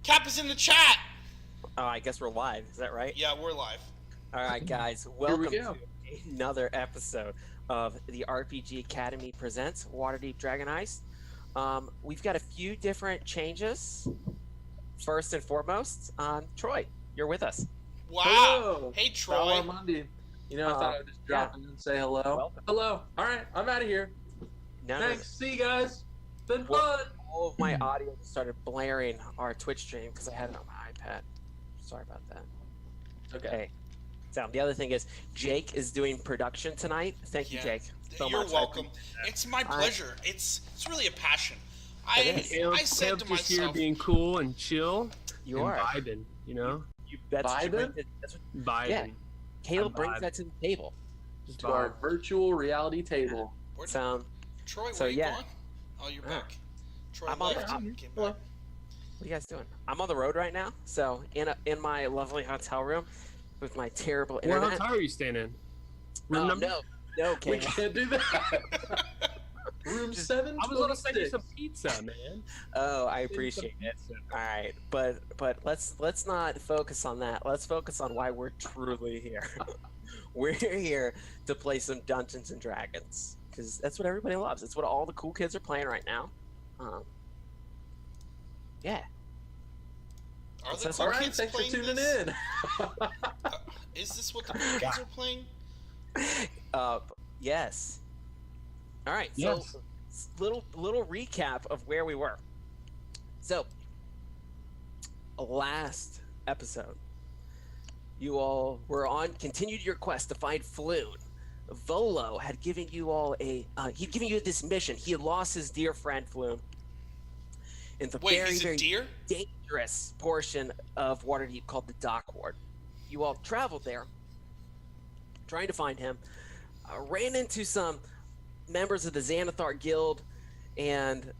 Cap is in the chat. Oh, I guess we're live. Is that right? Yeah, we're live. All right, guys. Welcome to another episode of the RPG Academy Presents Waterdeep Dragon Heist. We've got a few different changes. First and foremost, Troy, you're with us. Wow. Hello. Hey, Troy. Monday. You know, I thought I'd just drop in and say hello. Welcome. Hello. All right, I'm out of here. Thanks. See you guys. Been fun. All of my audio started blaring our Twitch stream because I had it on my iPad. Sorry about that. Okay. So the other thing is, Jake is doing production tonight. Thank you, Jake. So You're much. welcome. It's my pleasure. It's really a passion. I said to just here myself, being cool and chill. You and are vibing, you know. That's what you bring Vibing? Vibing. Yeah. Caleb I'm brings vibing. that to the table. Just To our vibe. virtual reality table. So Troy, So, where you yeah. going? Oh, you're Yeah. back. Troy I'm on left. the- Came Hello. back. what are you guys doing? I'm on the road right now. So in my lovely hotel room with my terrible What internet. hotel are you staying in? Room number? No, We Caleb. can't do that. Room 7. I was gonna send you some pizza, man. Oh, I appreciate it. All right, but let's not focus on that. Let's focus on why we're truly here. We're here to play some Dungeons and Dragons because that's what everybody loves. It's what all the cool kids are playing right now. Yeah. Are the That's cool All right, kids thanks for playing tuning this? in. Is this what the cool kids are playing? Yes. All right. Yes. So little recap of where we were. So last episode, you all were continued your quest to find Floon. Volo had given you all he'd given you this mission. He had lost his dear friend Floon in the Wait, very, is it very deer? dangerous portion of Waterdeep called the Dock Ward. You all traveled there, trying to find him. Ran into some members of the Xanathar Guild, and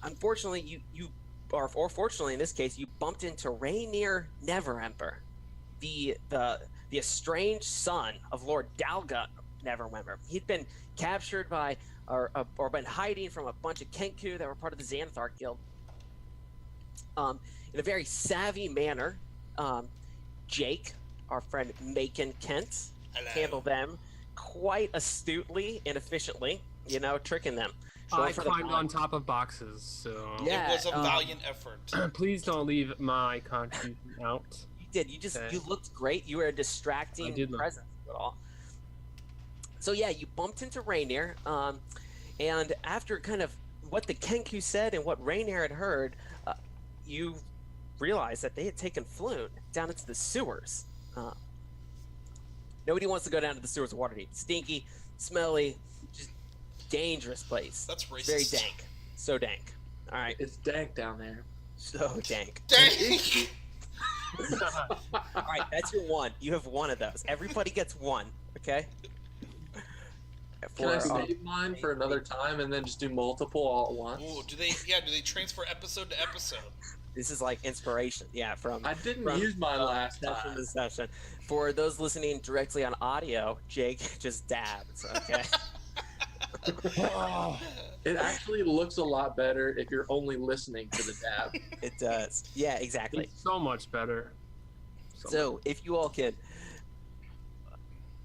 unfortunately, or fortunately in this case, you bumped into Rainier Neverember, the estranged son of Lord Dalga Neverember. He'd been captured by, or been hiding from a bunch of Kenku that were part of the Xanathar Guild. In a very savvy manner, Jake, our friend Macon Kent, Hello. handled them quite astutely and efficiently, tricking them. I for the climbed bomb. on top of boxes, so Yeah. It was a valiant effort. please don't leave my contribution out. You did. You looked great. You were a I distracting did look- presence at all. So yeah, you bumped into Rainier, and after kind of what the Kenku said and what Rainier had heard, you realized that they had taken Floon down into the sewers. Nobody wants to go down to the sewers of Waterdeep. Stinky, smelly, just dangerous place. That's racist. Very dank. So dank. All right. It's dank down there. So dank. Dang. All right, that's your one. You have one of those. Everybody gets one, okay? Can I save mine for another time and then just do multiple all at once? Ooh, do they transfer episode to episode? This is like inspiration, yeah, from I didn't from, use mine last session time. to session. For those listening directly on audio, Jake just dabs, okay? It actually looks a lot better if you're only listening to the dab. It does. Yeah, exactly. It's so much better. So if you all can,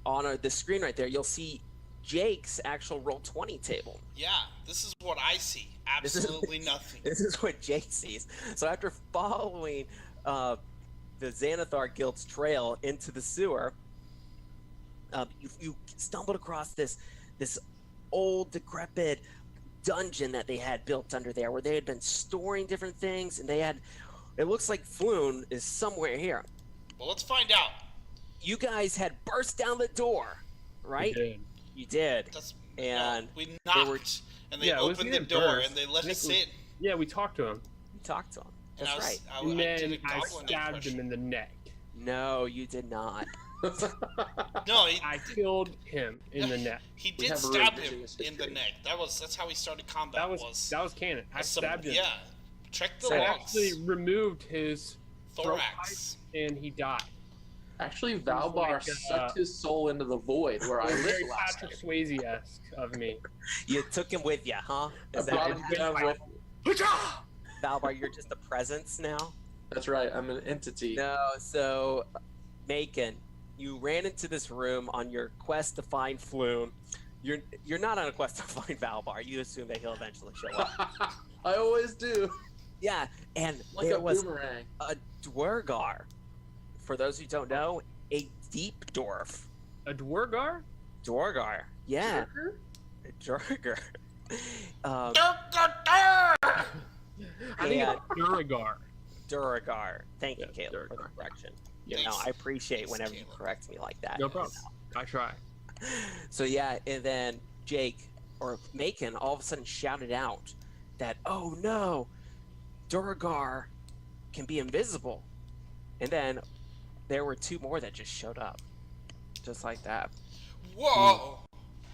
on the screen right there, you'll see Jake's actual Roll20 table. Yeah, this is what I see. This is- Absolutely nothing. This is what Jake sees. So after following the Xanathar Guild's trail into the sewer, you stumbled across this old, decrepit dungeon that they had built under there, where they had been storing different things, and it looks like Floon is somewhere here. Well, let's find out. You guys had burst down the door, right? You did. And we they knocked, were- and they Yeah, it was opened the near door, burst. and they let us Nick in. Yeah, we talked to him, You talked to him. And That's right. I and did a then I goblin stabbed impression. him in the neck. No, you did not. No, I killed him in the neck. he We did have a stab him revisionist in the history. neck. That's how he started combat. That was canon. I stabbed him. Yeah, check the So I logs. actually removed his throat Thorax. pipe, and he died. Actually, Valbar sucked his soul into the void where I It was lived very last Patrick time. Swayze-esque of me. You took him with you, huh? I Is brought that him down with Valbar, you're just a presence now? That's right. I'm an entity. No, so Macon, you ran into this room on your quest to find Flume. You're not on a quest to find Valbar. You assume that he'll eventually show up. I always do. Yeah, and Like there a was boomerang. a Dwergar. For those who don't know, a deep dwarf. A Dwergar? Dwergar. Yeah, Jerker? a Dwergar. I think and it's Duragar. Duragar. Thank you, Yes, Caleb, for the Duragar. correction. Yeah. No, I appreciate Thanks, whenever you Caleb. correct me like that. No problem. I try. So yeah, and then Jake or Macon all of a sudden shouted out that, "Oh no, Duragar can be invisible," and then there were two more that just showed up, just like that. Whoa!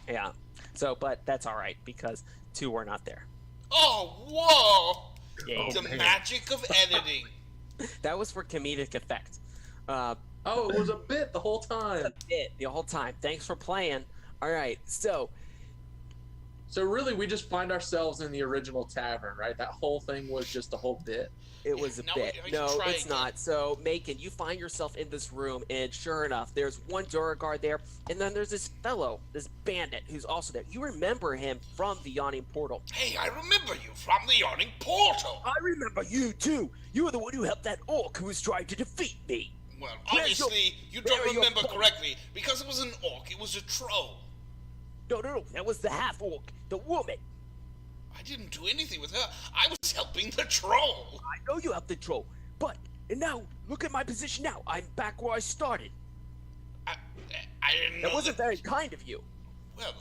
Yeah. So, but that's all right because two were not there. Oh, whoa! Yeah, The man. magic of editing. that was for comedic effect. Oh, it was a bit the whole time. The whole time. Thanks for playing. All right. So So really, we just find ourselves in the original tavern, right? That whole thing was just a whole bit. it was a No, bit. we can No, try it's again. not. So, Macon, you find yourself in this room, and sure enough, there's one Duragar there, and then there's this fellow, this bandit, who's also there. You remember him from the Yawning Portal. Hey, I remember you from the Yawning Portal. I remember you too. You were the one who helped that orc who was trying to defeat me. Well, Where's your- obviously, you where don't are your remember bones? correctly because it was an orc. It was a troll. No, that was the half orc, the woman. I didn't do anything with her. I was helping the troll. I know you helped the troll, but and now look at my position now. I'm back where I started. I didn't know That wasn't very kind of you. Well,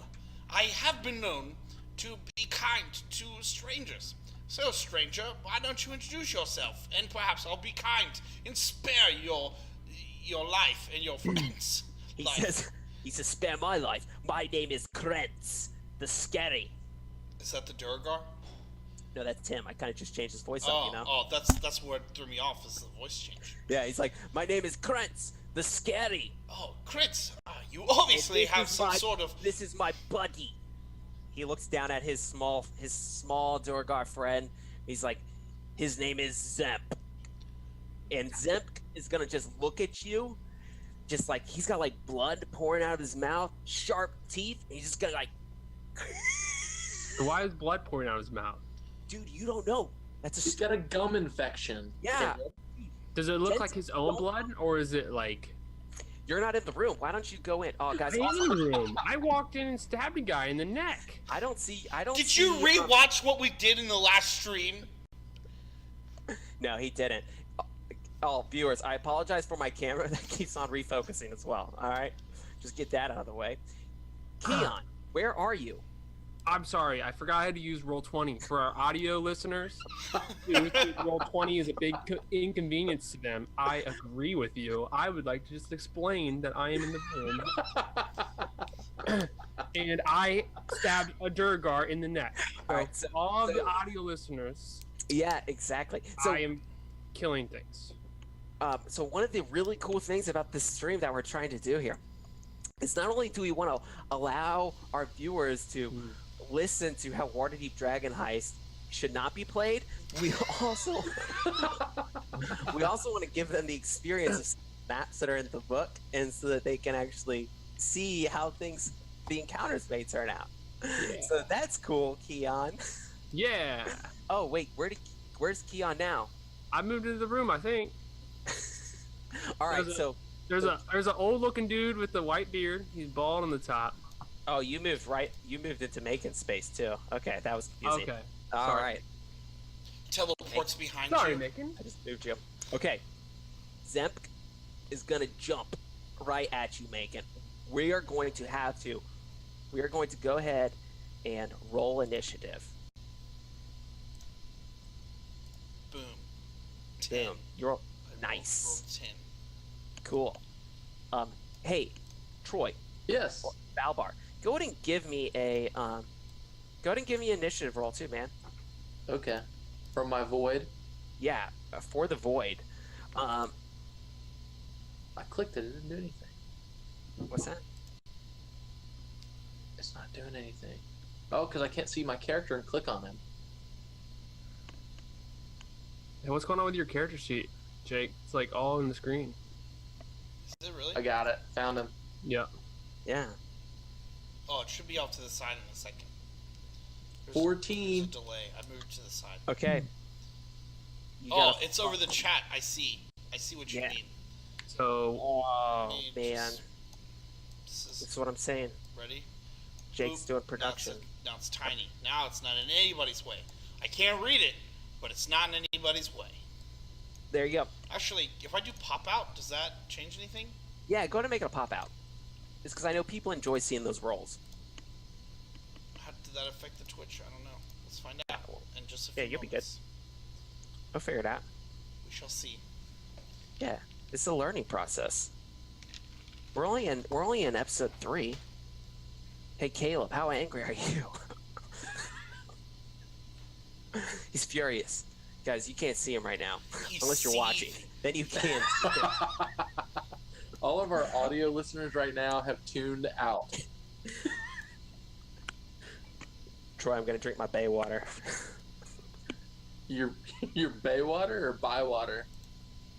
I have been known to be kind to strangers. So, stranger, why don't you introduce yourself, and perhaps I'll be kind and spare your life and your friends' He life. says, spare my life. My name is Krentz, the Scary. Is that the Durgar? No, that's Tim. I kind of just changed his voice up, you know? That's what threw me off is the voice change. Yeah, he's like, my name is Krentz, the Scary. Oh, Kritz, you obviously And have some sort of. This is my buddy. He looks down at his small Durgar friend. He's like, his name is Zemp. And Zemp is gonna just look at you, just like he's got like blood pouring out of his mouth, sharp teeth, and he's just gonna like, So why is blood pouring out of his mouth? dude, you don't know. That's a He's got a gum infection. Yeah. Does it look Jensen, like his own blood, or is it like... You're not in the room. Why don't you go in? Oh, guys, I am also, in the room. I walked in and stabbed a guy in the neck. I don't see. Did you rewatch what we did in the last stream? No, he didn't. Oh, viewers, I apologize for my camera that keeps on refocusing as well. All right, just get that out of the way. Keon, where are you? I'm sorry, I forgot I had to use Roll20 for our audio listeners. Roll20 is a big inconvenience to them. I agree with you. I would like to just explain that I am in the room and I stabbed a Durgar in the neck. So, All right, so- all of so- the audio listeners, Yeah, exactly. So, I am killing things. so one of the really cool things about this stream that we're trying to do here is not only do we want to allow our viewers to listen to how Waterdeep Dragon Heist should not be played, we also want to give them the experience of maps that are in the book, and so that they can actually see how the encounters may turn out. Yeah. So that's cool, Keon. Yeah. Oh wait, where's Keon now? I moved into the room, I think. All right, There's a- so There's an old looking dude with the white beard. He's bald on the top. oh, you moved into Macon space too. Okay, that was confusing. Okay. All sorry. right, Teleports behind Sorry, you. Macon. I just moved you. Okay, Zemp is gonna jump right at you, Macon. We are going to go ahead and roll initiative. Boom. 10. Boom. You're I nice. rolled 10. Cool. Hey, Troy, Yes. Valbar, go ahead and give me an initiative roll too, man. Okay. From my void. Yeah, for the void. I clicked it. It didn't do anything. What's that? It's not doing anything. Oh, because I can't see my character and click on him. Hey, what's going on with your character sheet? Jake. It's like all in the screen. Is it really? I got it. Found him. Yeah. Yeah. Oh, it should be off to the side in a second. There's 14. a delay. I moved to the side. Okay. You Oh, gotta- it's over the chat. I see. I see what you Yeah. mean. So Oh Need man, This is that's what I'm saying. ready. Jake's Boop. doing production. Now it's tiny. Now it's not in anybody's way. I can't read it, but it's not in anybody's way. There you go. Actually, if I do pop out, does that change anything? Yeah, go ahead and make it a pop out. It's because I know people enjoy seeing those rolls. How did that affect the Twitch? I don't know. Let's find out in just a few Yeah, you'll be good. moments. I'll figure it out. We shall see. Yeah, it's a learning process. We're only in episode 3. Hey Caleb, how angry are you? He's furious. Guys, you can't see him right now. He's Unless you're watching. seething. Then you can. All of our audio listeners right now have tuned out. Troy, I'm gonna drink my bay water. Your bay water or by water?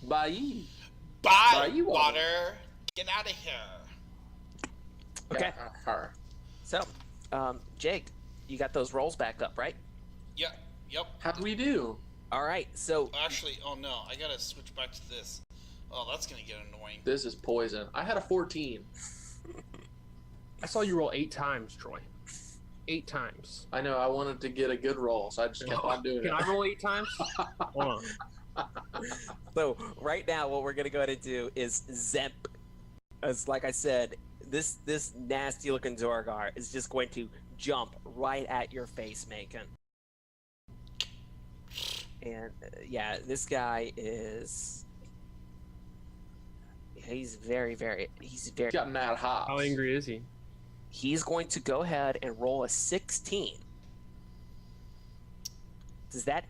Bye. Buy you water. Get out of here. Okay. Her. So, Jake, you got those rolls back up, right? Yep. Yep. How do we do? All right. So, Actually, oh no, I gotta switch back to this. Oh, that's gonna get annoying. This is poison. I had a 14. I saw you roll 8 times, Troy. 8 times. I know. I wanted to get a good roll, so I just kept on doing Can it. I roll 8 times? Hold on. so right now, what we're gonna go ahead and do is Zemp. As like I said, this nasty looking Zorgar is just going to jump right at your face, Macon. And yeah, this guy is. He's very. Got mad hops. How angry is he? He's going to go ahead and roll a 16. Does that?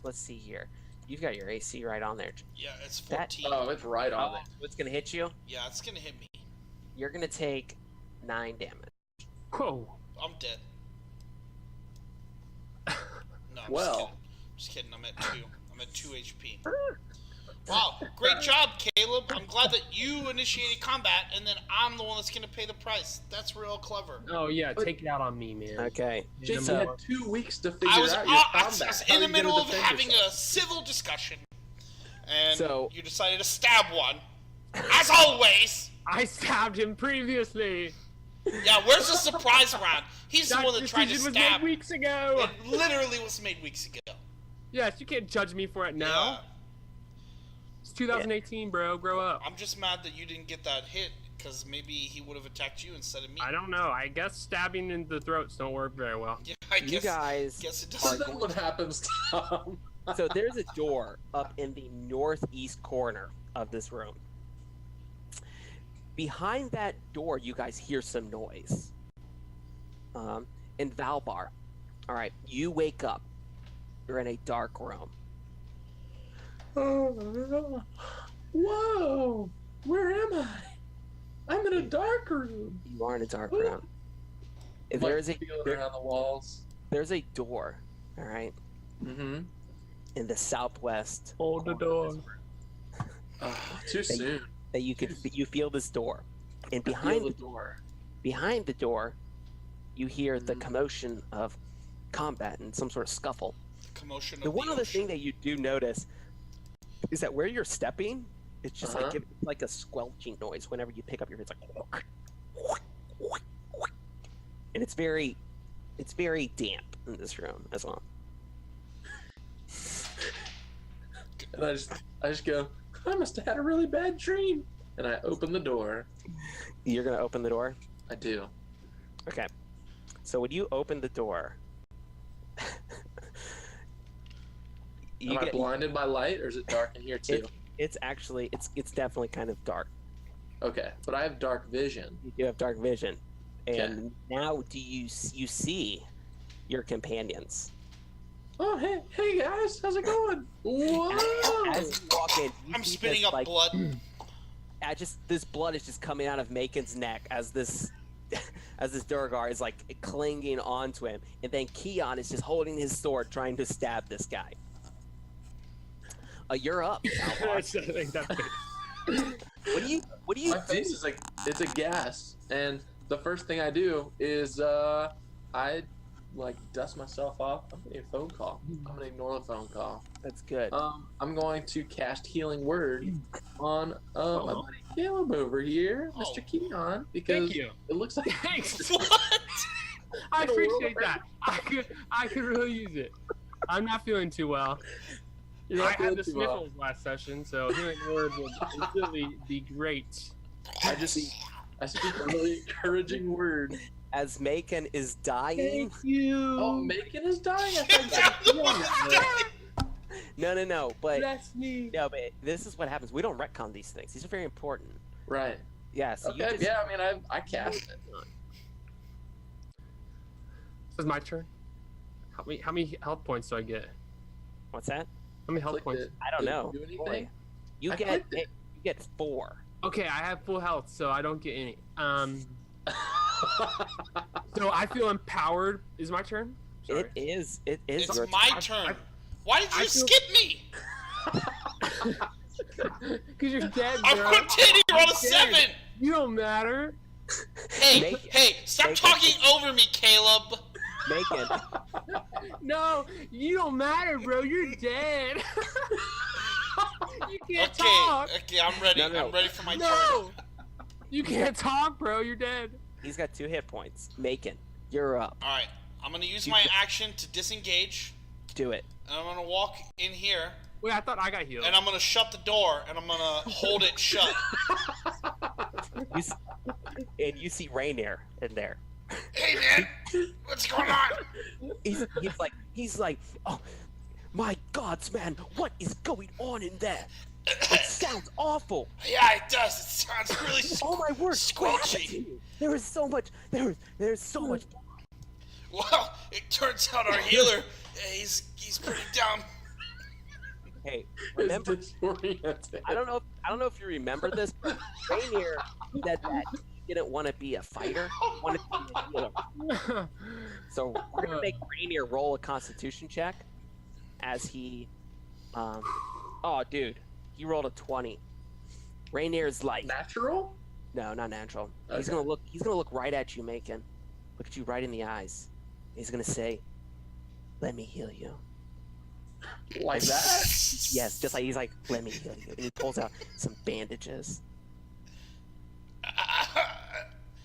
Let's see here. You've got your AC right on there. Yeah, it's That- 14. Oh, it's right on Oh, it. it's gonna hit you. Yeah, it's gonna hit me. You're gonna take 9 damage. Whoa. I'm dead. No, I'm Well. just kidding. I'm at 2. I'm at 2 HP. Wow, great job, Caleb. I'm glad that you initiated combat, and then I'm the one that's gonna pay the price. That's real clever. Oh yeah, take it out on me, man. Okay. Jason So- had 2 weeks to figure I was, out your I combat. was How in are the you middle gonna of defend having yourself? a civil discussion, and So- you decided to stab one. As always. I stabbed him previously. Yeah, where's the surprise round? He's the That one that tried to decision was stab. made weeks ago. It literally was made weeks ago. Yes, you can't judge me for it now. Yeah. It's 2018, bro. Grow up. I'm just mad that you didn't get that hit, because maybe he would have attacked you instead of me. I don't know. I guess stabbing in the throats don't work very well. Yeah, I You guys. guess it So doesn't. then what happens, Tom? So there's a door up in the northeast corner of this room. Behind that door, you guys hear some noise. In Valbar, all right, you wake up. You're in a dark room. Whoa! Where am I? I'm in a dark room. You are in a dark room. There's a feeling around the walls. there's a door, all right, Mm-hmm. in the southwest. Hold the corner of door. this room Too soon. That you feel this door, and Feel behind the door. behind the door, you hear the Mhm. commotion of combat and some sort of scuffle. Commotion of The one the other ocean. thing that you do notice is that where you're stepping, it's just Uh-huh. like a squelching noise whenever you pick up your feet. It's like, and it's very damp in this room as well. And I just go, I must have had a really bad dream. And I open the door. You're gonna open the door. I do. Okay. So when you open the door, Am I blinded by light, or is it dark in here too? it's actually it's definitely kind of dark. Okay, but I have dark vision. You do have dark vision, and now do you see your companions? Oh, hey guys, how's it going? Whoa! As you walk in, you I'm see spitting this, up like, blood. this blood is just coming out of Macon's neck as this Durgar is like clinging onto him, and then Keon is just holding his sword trying to stab this guy. You're up. Alvar. I think that's it. What do you My face is like it's a gas, and the first thing I do is I like dust myself off. I'm getting a phone call. I'm gonna ignore the phone call. That's good. I'm going to cast Healing Word on my buddy Caleb over here, Mr. Keon, because Thank you. it looks like Thanks. What? I appreciate that. I could really use it. I'm not feeling too well. you're I not had feeling the too well. sniffles last session, so hearing word would really be great. I speak a really encouraging word. As Macon is dying. you. Oh, Macon is dying. I Get down thought the you fucking said thing! No. But That's me. no, but this is what happens. We don't retcon these things. These are very important. Right. Yeah. So you Okay. just, Yeah. I mean, I cast it. This is my turn. How many health points do I get? What's that? How many health Clicked points? it. I don't Did it know. Do anything? Boy, you I get clicked it. you get 4. Okay, I have full health, so I don't get any. So I feel empowered. Is my turn? Sorry. It is. It is. It's your my turn. turn. Why did you I feel- skip me? Because you're dead, I'm bro. continuing on a I'm dead. 7! You don't matter. Hey, Make- stop make it- talking over me, Caleb! Macon. No, you don't matter, bro. You're dead. You can't Okay, talk. okay, I'm ready. No. I'm ready for my No, you can't talk, bro. You're dead. He's got 2 hit points. Macon, you're up. turn. Alright, I'm gonna use You my go- action to disengage, Do it. and I'm gonna walk in here, Wait, I thought I got healed. and I'm gonna shut the door, and I'm gonna hold it shut. You s- and you see Rainier in there. Hey, man! What's going on? He's like, oh, my gods, man, what is going on in there? It sounds awful. Yeah, it does. It sounds really Oh my word! What happened to squelchy. you? There is so much. There's so much. Well, it turns out our healer, he's pretty dumb. Hey, It's remember? disoriented. I don't know if you remember this, but Rainier said that he didn't want to be a fighter. He wanted to be a healer. So we're gonna make Rainier roll a Constitution check, as he, oh dude, he rolled a 20. Rainier's like, Natural? no, not natural. He's Okay. gonna look right at you, Macon. Look at you right in the eyes. He's gonna say, "Let me heal you." Like that? Yes, just like he's like, "Let me heal you," and he pulls out some bandages.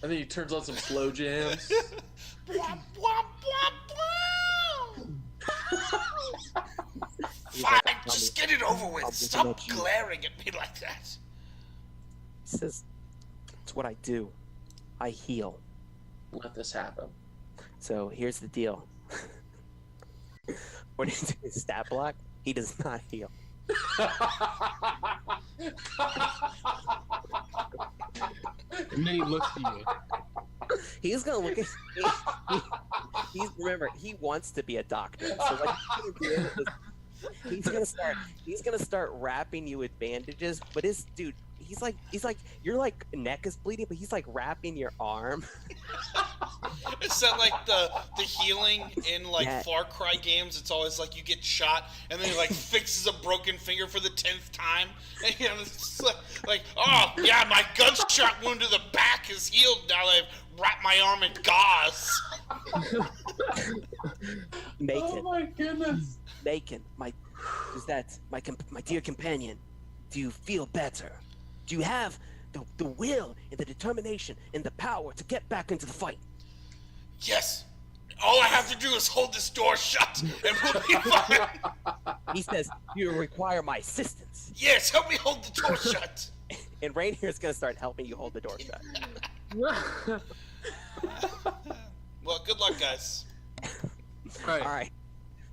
And then he turns on some slow jams. Bwah, bwah, bwah, bwah. He's Fine, like, just get it over with. I'm looking Stop at you. glaring at me like that. He says, "It's what I do. I heal." Let this happen. So here's the deal. When he's doing his stat block, he does not heal. And then he looks at you. He's gonna look at remember, he wants to be a doctor. So what he's gonna do is he's gonna start wrapping you with bandages, but he's like your like neck is bleeding, but he's like wrapping your arm. Is that like the healing in like Yeah. Far Cry games? It's always like you get shot and then he like fixes a broken finger for the 10th time. And you know, it's like, oh yeah, my gunshot wound to the back is healed now that I've wrapped my arm in gauze. Macon, Oh my goodness. Macon, my dear companion, do you feel better? Do you have the will and the determination and the power to get back into the fight? Yes. All I have to do is hold this door shut and we'll be fine. He says, "You require my assistance." Yes, help me hold the door shut. And Rainier's gonna start helping you hold the door shut. Well, good luck, guys. All right.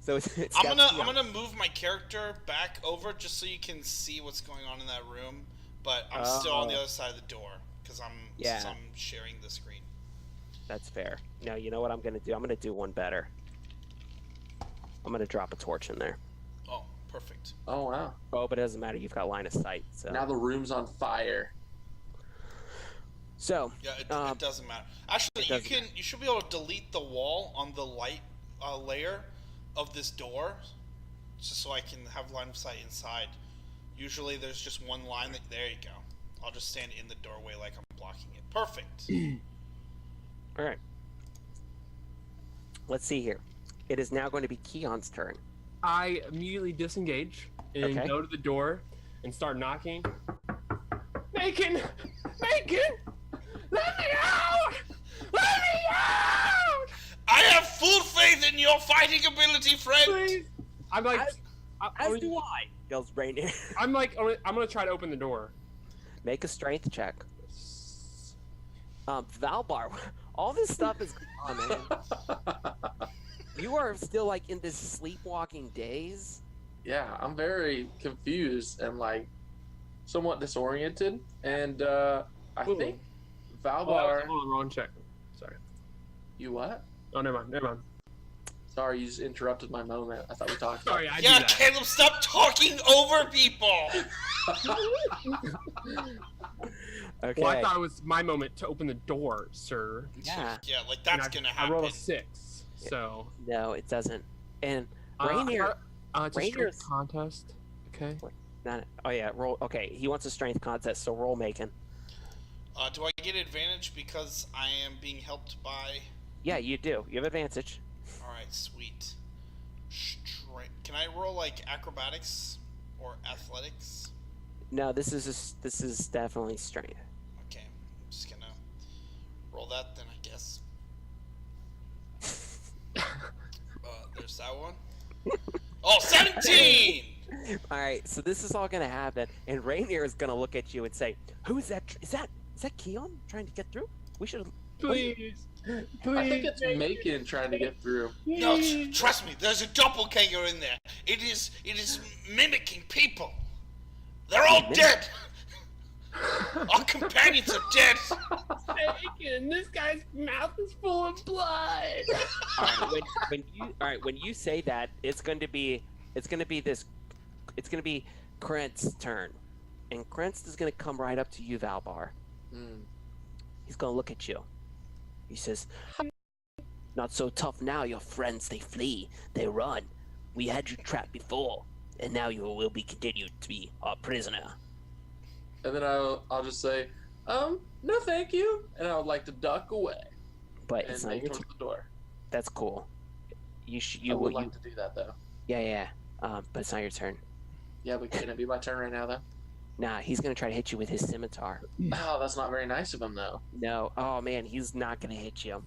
So it's I'm got gonna move my character back over just so you can see what's going on in that room, but I'm still on the other side of the door because since I'm sharing the screen. That's fair. Now you know what I'm gonna do. I'm gonna do one better. I'm gonna drop a torch in there. Oh, perfect. Oh wow. Oh, but it doesn't matter. You've got line of sight. So Now the room's on fire. So Yeah, it doesn't matter. Actually, you should be able to delete the wall on the light layer of this door, just so I can have line of sight inside. Usually there's just one line. There you go. I'll just stand in the doorway like I'm blocking it. Perfect. All right. Let's see here. It is now going to be Keon's turn. I immediately disengage and go to the door and start knocking. Macon! Macon! Let me out! Let me out! I have full faith in your fighting ability, friend. Please. I'm like, As do I, yells Rainier. I'm gonna try to open the door. Make a strength check. Valbar, all this stuff is going on, man. You are still like in this sleepwalking daze. Yeah, I'm very confused and like somewhat disoriented, and I think Valbar. Oh, wrong check. Sorry. You what? Oh, never mind. Sorry, you just interrupted my moment. I thought we talked. Sorry, I do Yeah, that. Caleb, stop talking over people. Okay. Well, I thought it was my moment to open the door, sir. Yeah. Yeah, like that's And gonna I happen. rolled a 6, so. No, it doesn't. And Rainier, It's a Rainier's- strength contest. Okay. oh yeah, roll. Okay, he wants a strength contest, so roll Macon. Do I get advantage because I am being helped by? Yeah, you do. You have advantage. All right, sweet. Can I roll like acrobatics or athletics? No, this is definitely strength. Okay, I'm just gonna roll that then, I guess. There's that one. Oh, 17! All right, so this is all gonna happen, and Rainier is gonna look at you and say, "Who is that? Is that Keon trying to get through? We should." Please. I think it's Macon trying to get through. No, trust me. There's a doppelganger in there. It is mimicking people. They're all dead. Our companions are dead. Macon, this guy's mouth is full of blood. When you say that, it's gonna be Krent's turn, and Krent is gonna come right up to you, Valbar. He's gonna look at you. He says, "Not so tough now, your friends. They flee, they run. We had you trapped before, and now you will be continued to be our prisoner." And then I'll just say, no, thank you, and I would like to duck away But and it's not make your towards turn. the door. That's cool. I would like to do that though. Yeah. But it's not your turn. Yeah, but can it be my turn right now though? Nah, he's gonna try to hit you with his scimitar. Oh, that's not very nice of him though. No, oh man, he's not gonna hit you.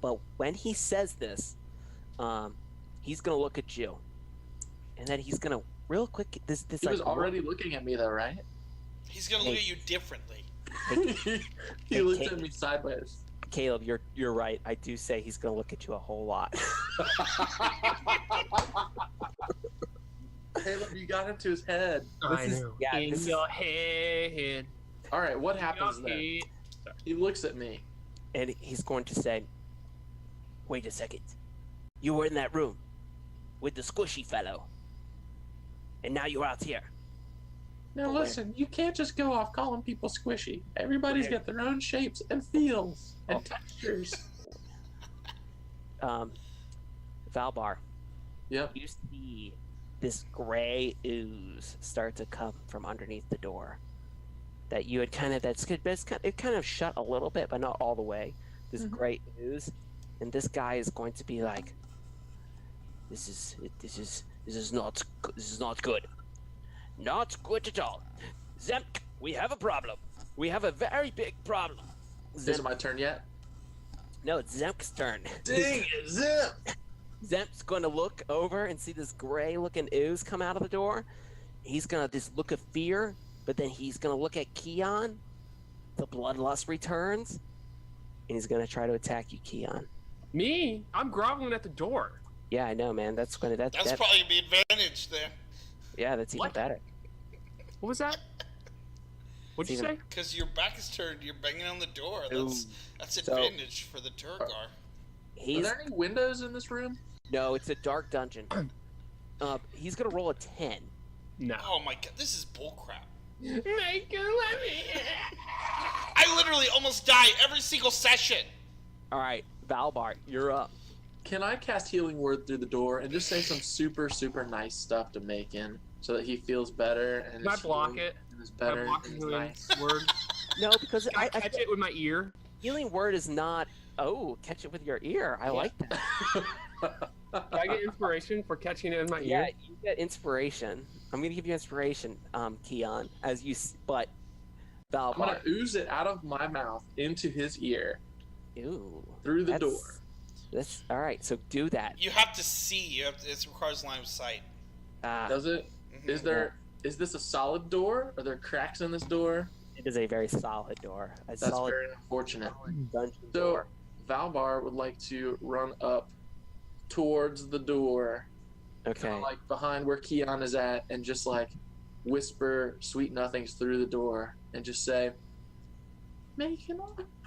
But when he says this, he's gonna look at you, and then he's gonna real quick. This He was already looking at me though, right? He's gonna look at you differently. He looked at me sideways. Caleb, you're right. I do say he's gonna look at you a whole lot. Caleb, you got into his head. I know. Yeah, In this is- your head. All right, what happens Your then? head. He looks at me. And he's going to say, "Wait a second. You were in that room with the squishy fellow, and now you're out here." Now But where? listen, you can't just go off calling people squishy. Everybody's got their own shapes and feels and textures. Valbar, Yep. you see this gray ooze start to come from underneath the door. That you had kind of it kind of shut a little bit, but not all the way. This gray ooze, and this guy is going to be like, "This is not good, not good at all. Zemk, we have a problem. We have a very big problem." Is it my turn yet? No, it's Zemk's turn. Dang it, Zip! Zemp's going to look over and see this gray-looking ooze come out of the door. He's going to this look of fear, but then he's going to look at Keon. The bloodlust returns, and he's going to try to attack you, Keon. Me? I'm groveling at the door. Yeah, I know, man. That's going to That's that, probably the advantage there. yeah, that's even What? better. What was that? What'd you It's even- say? Because your back is turned, you're banging on the door. Ooh. That's So- advantage for the Turgar. Are He's there any windows in this room? no, it's a dark dungeon. He's going to roll a 10. No. Oh my god, this is bullcrap. Macon, let me. I literally almost die every single session. All right, Valbar, you're up. Can I cast Healing Word through the door and just say some super, super nice stuff to Macon so that he feels better and Can I his block healing it? is Can I better block and the is healing nice? word? No, because Can I catch it with my ear? healing word is not. Oh, catch it with your ear. I like that. Can I get inspiration for catching it in my Yeah, ear? you get inspiration. I'm gonna give you inspiration, Keon, as you. But I'm gonna Valvar. ooze it out of my mouth into his ear Ooh. through the that's- door. That's all right. So do that. You have to see. It requires line of sight. Does it? Mhm. Is this a solid door? Are there cracks in this door? It is a very solid door. A That's solid very unfortunate. dungeon So door. Valvar would like to run up towards the door, Okay. kind of like behind where Keon is at, and just like whisper sweet nothings through the door and just say, Macon,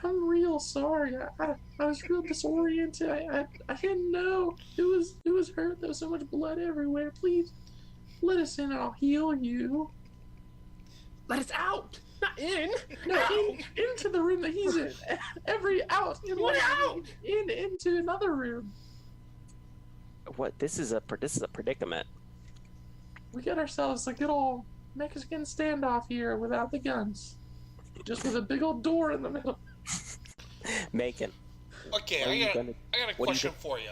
I'm real sorry. I was real disoriented. I didn't know. It was hurt. There was so much blood everywhere. Please let us in and I'll heal you. Let us out! Not in! No, into the room that he's in. Out. What out? Into another room. What? This is a predicament. We got ourselves a good old Mexican standoff here without the guns. Just with a big old door in the middle. Macon. Okay, What are you I got gonna- a what are you question for you.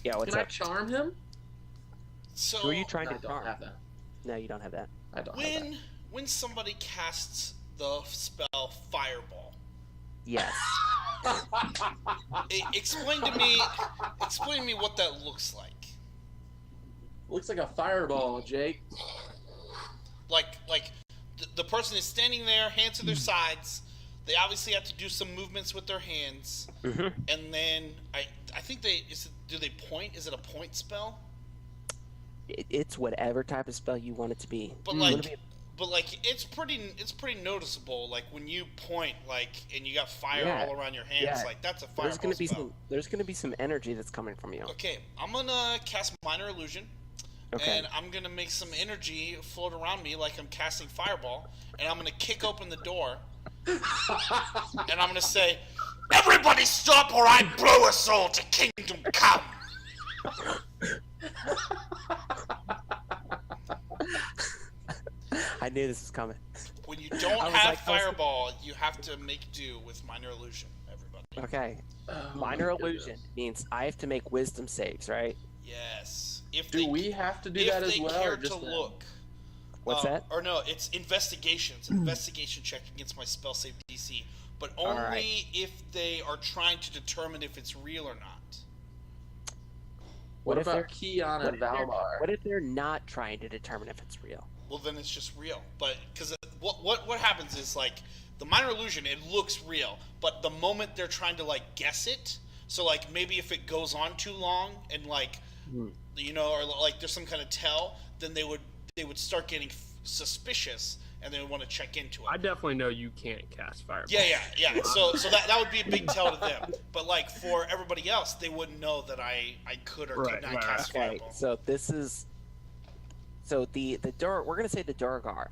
Yeah. What's Can I up? charm him? So Who are you trying I to don't charm? have that. No, you don't have that. I don't have that. when somebody casts the spell Fireball, Yes. explain to me what that looks like. Looks like a fireball, Jake. Like the person is standing there, hands to their sides. They obviously have to do some movements with their hands, Mm-hmm. and then I think do they point? Is it a point spell? It's whatever type of spell you want it to be. But like it's pretty noticeable. Like when you point, and you got fire Yeah, all around your hands, yeah. that's a fireball There's gonna be some energy that's coming from you. Okay, I'm gonna cast Minor Illusion, Okay. and I'm gonna make some energy float around me like I'm casting Fireball, and I'm gonna kick open the door, and I'm gonna say, "Everybody stop, or I blow us all to Kingdom Come." I knew this was coming. When you don't I was have like- Fireball, you have to make do with Minor Illusion. Everybody. Okay. Oh, Minor my illusion goodness. means I have to make wisdom saves, right? Yes. If Do we have to do if that as they well? care Or just to them? look. What's that? Or no, it's investigation. It's an investigation check against my spell save DC, but only Alright. if they are trying to determine if it's real or not. What if they're- about Keon What and if, they're, Valvar? what if they're not trying to determine if it's real? Well, then it's just real. But because what happens is the minor illusion, it looks real, but the moment they're trying to guess it, so maybe if it goes on too long and or there's some kind of tell, then they would start getting suspicious and they would want to check into it. I definitely know you can't cast Fireball. Yeah. So that would be a big tell to them. But for everybody else, they wouldn't know that I could or could not cast Okay, Fireball. so this is the we're gonna say the Durgar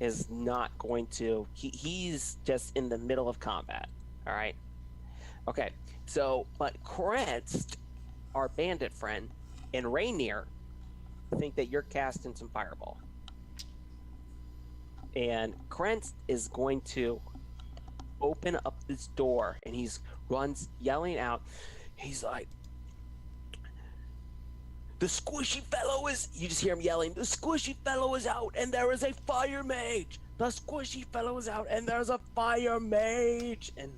is not going to he's just in the middle of combat. All right. Okay. So but Kretz, our bandit friend, and Rainier think that you're casting some Fireball. And Kretz is going to open up this door and runs yelling out. He's like, "The squishy fellow is," you just hear him yelling, "The squishy fellow is out and there is a fire mage! The squishy fellow is out and there's a fire mage!" And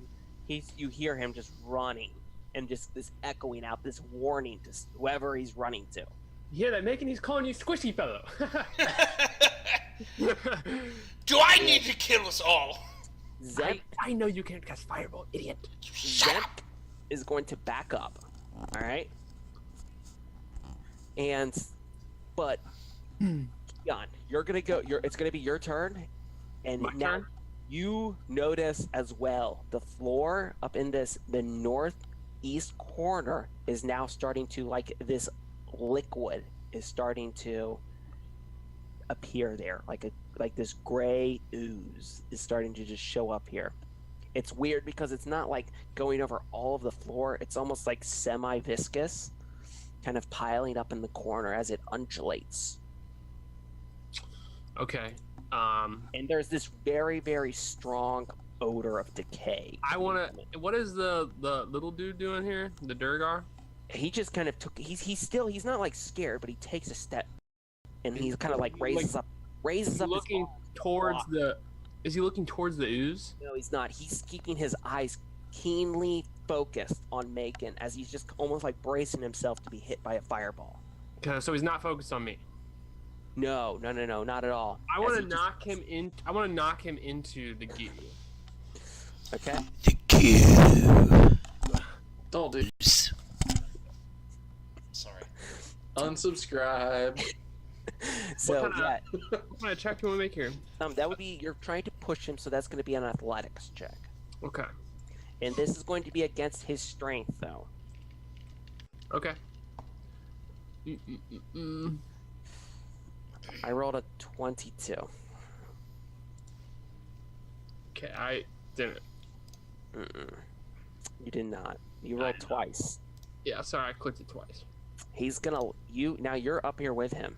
you hear him just running and just this echoing out this warning to whoever he's running to. You hear that, Macon? He's calling you Squishy Fellow. Do I need to kill us all? Zep, I know you can't cast Fireball, idiot. Shut Zep up. is going to back up. All right. But Jan, you're gonna go. It's gonna be your turn, and My now turn? you notice as well the floor up in the northeast corner is now starting to this liquid is starting to appear there, like this gray ooze is starting to just show up here, It's weird because it's not like going over all of the floor. It's almost like semi-viscous, kind of piling up in the corner as it undulates. Okay. And there's this very, very strong odor of decay. What is the little dude doing here? The Durgar? He just kind of took. He's not like scared, but he takes a step, and he's kind of like raises up looking towards the. Is he looking towards the ooze? No, he's not. He's keeping his eyes keenly focused on Macon as he's just almost like bracing himself to be hit by a fireball. Okay, so he's not focused on me. No, not at all. I want to knock him in. I want to knock him into the goo. Okay. The goo. Don't do. Sorry. Unsubscribe. So What kind of check do you want to make here? that would be you're trying to push him, so that's going to be an athletics check, Okay. and this is going to be against his strength, though. Okay. I rolled a 22. Okay, I didn't. You did not. You rolled twice. Yeah, sorry, I clicked it twice. He's gonna now. You're up here with him.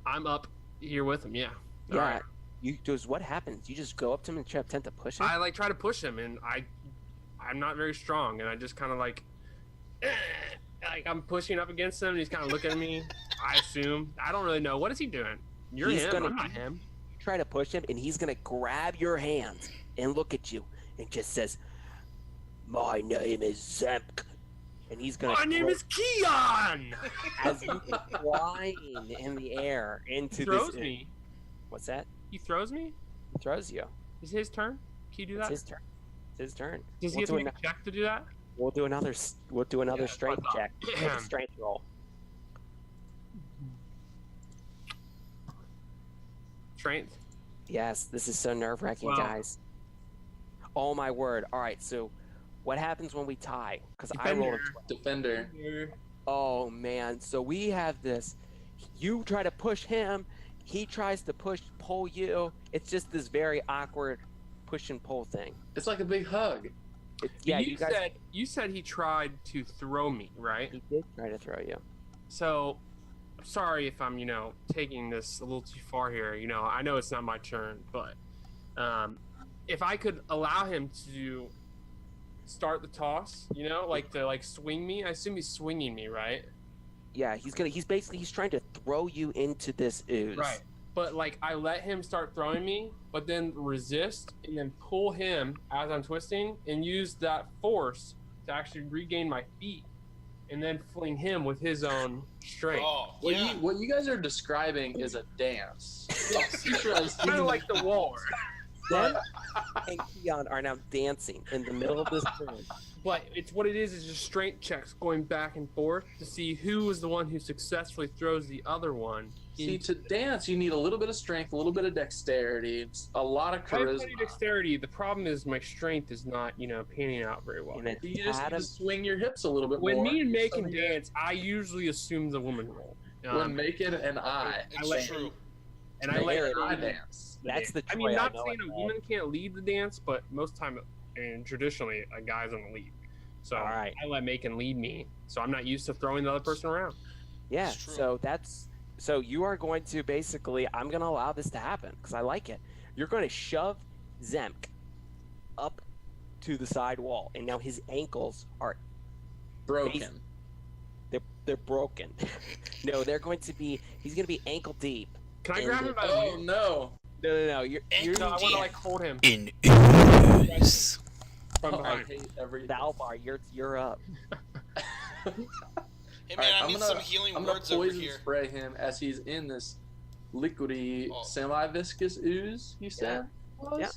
I'm up here with him. Yeah. Yeah. Alright. You just what happens? You just go up to him and attempt to push him. I like try to push him, and I'm not very strong, and I just kind of like I'm pushing up against him, and he's kind of looking at me. I assume. I don't really know. What is he doing? You're He's him. gonna- I'm not him. Try to push him, and he's gonna grab your hand and look at you, and just says, "My name is Zemk," and he's gonna. My name is Keon. as you go flying in the air into He throws this. me. What's that? He throws me. He throws you. Is his turn? Can you do It's that? his turn. It's his turn. Does he We'll have to do make a check to do that? We'll do another. We'll do another Yeah, strength that's check. what I Make a thought. strength roll. Strength. Yes, this is so nerve-wracking, Wow. guys. Oh my word! All right, so what happens when we tie? Because I rolled. Defender. Oh man! So we have this. You try to push him. He tries to pull you. It's just this very awkward push and pull thing. It's like a big hug. You guys. You said he tried to throw me, right? He did try to throw you. So, I'm sorry if I'm, taking this a little too far here. I know it's not my turn, but if I could allow him to start the toss, to swing me. I assume he's swinging me, right? Yeah, he's trying to throw you into this ooze. Right. But I let him start throwing me, but then resist and then pull him as I'm twisting and use that force to actually regain my feet and then fling him with his own strength. Oh, What yeah. what you guys are describing is a dance. Kind of like the war. Zem and Keon are now dancing in the middle of this room. But it's what it is just strength checks going back and forth to see who is the one who successfully throws the other one. See, to dance, you need a little bit of strength, a little bit of dexterity, a lot of I have charisma. plenty of dexterity. The problem is my strength is not, panning out very well. And then You just need Adam, to swing your hips a little bit When more. me and Macon Something- dance, I usually assume the woman role. When Macon and I It's let- true. and I Macon let There and it I is. dance. That's the I joy mean, not know saying it a all. woman can't lead the dance, but most time, and traditionally, a guy's on the lead. So All right. I let Macon lead me. So I'm not used to throwing the other person around. Yeah, It's true. so you are going to basically, I'm going to allow this to happen because I like it. You're going to shove Zemk up to the side wall, and now his ankles are Broken. they're broken. No, they're going to be. He's going to be ankle deep. Can I And grab him by the Oh lead? no. No. You're No, I want to deep. hold him In ooze. from I behind. hate everything. Valvar. You're up. Hey, All man, right, I need some healing I'm gonna words over poison here. spray him as he's in this liquidy, Oh. semi-viscous ooze. You said was? Yeah.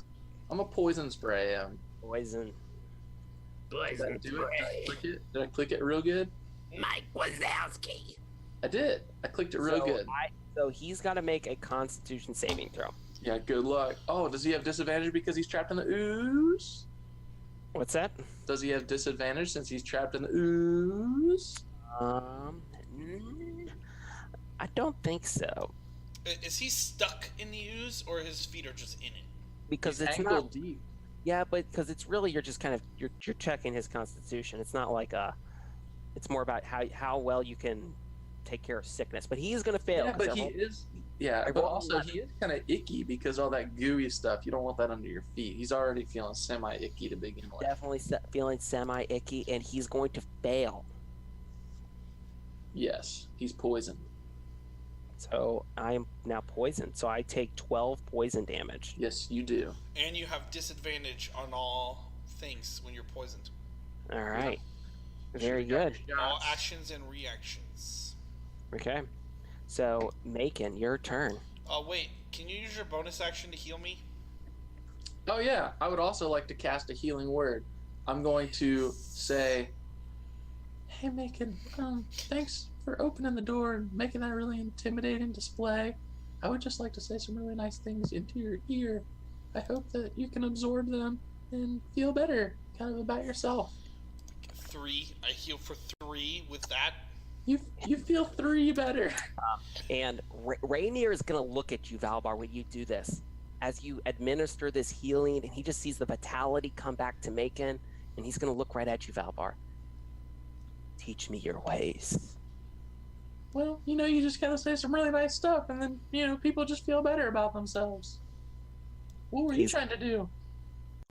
I'm gonna poison spray him. Poison. Did I do it? Did I click it? Did I click it real good? Mike Wazowski. I did. I clicked it real good. So he's got to make a Constitution saving throw. Yeah. Good luck. Oh, does he have disadvantage because he's trapped in the ooze? What's that? Does he have disadvantage since he's trapped in the ooze? I don't think so. Is he stuck in the ooze, or his feet are just in it? because He's it's ankle not. deep. Yeah, but because it's really you're just kind of you're checking his constitution. It's not like it's more about how well you can take care of sickness. But he is going to fail. Yeah, 'cause but I he rolled- is. Yeah, I but rolled also 11. he is kind of icky because all that gooey stuff. You don't want that under your feet. He's already feeling semi-icky to begin with. definitely feeling semi icky, and he's going to fail. Yes, he's poisoned. So I am now poisoned. So I take 12 poison damage. Yes, you do. And you have disadvantage on all things when you're poisoned. All right. Very You got good. your All shots. actions and reactions. Okay. So Macon, your turn. Oh wait, can you use your bonus action to heal me? Oh yeah, I would also like to cast a healing word. I'm going to say, "Hey, Macon, thanks for opening the door and making that really intimidating display. I would just like to say some really nice things into your ear. I hope that you can absorb them and feel better, kind of about yourself. 3. I heal for 3 with that. You feel 3 better." And Rainier is going to look at you, Valbar, when you do this. As you administer this healing, and he just sees the vitality come back to Macon, and he's going to look right at you, Valbar. Teach me your ways. Well, you just gotta say some really nice stuff, and then, people just feel better about themselves. What were you He's- trying to do?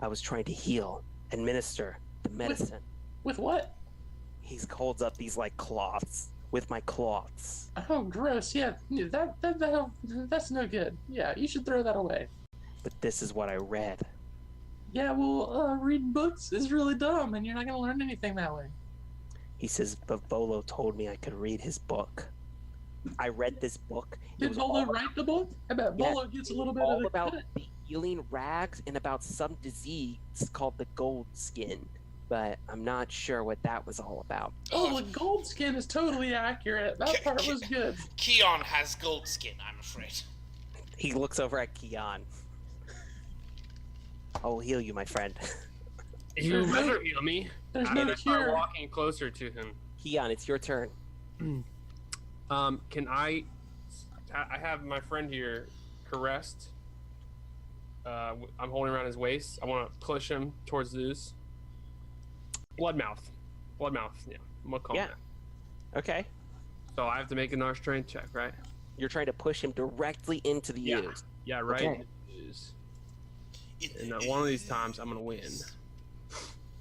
I was trying to heal, administer the medicine. With what? He holds up these like cloths with my cloths. Oh, gross. Yeah, that's no good. Yeah, you should throw that away. But this is what I read. Yeah, well, reading books is really dumb, and you're not gonna learn anything that way. He says, but Volo told me I could read his book. I read this book. It Did was Volo all write the book? I bet Yeah, Volo gets a little bit of all the about credit. the healing rags and about some disease called the gold skin. But I'm not sure what that was all about. Oh, the gold skin is totally accurate. That part was good. Keon has gold skin, I'm afraid. He looks over at Keon. I will heal you, my friend. You There's no- better heal me. There's I'm no gonna start cure. walking closer to him. Keon, it's your turn. Can I have my friend here caressed. I'm holding around his waist. I want to push him towards Zeus. Bloodmouth. Yeah, I'm gonna call Yeah. him Okay. that. So I have to make another strength check, right? You're trying to push him directly into the Yeah. ooze. Yeah, right. Okay. And one of these times I'm gonna win.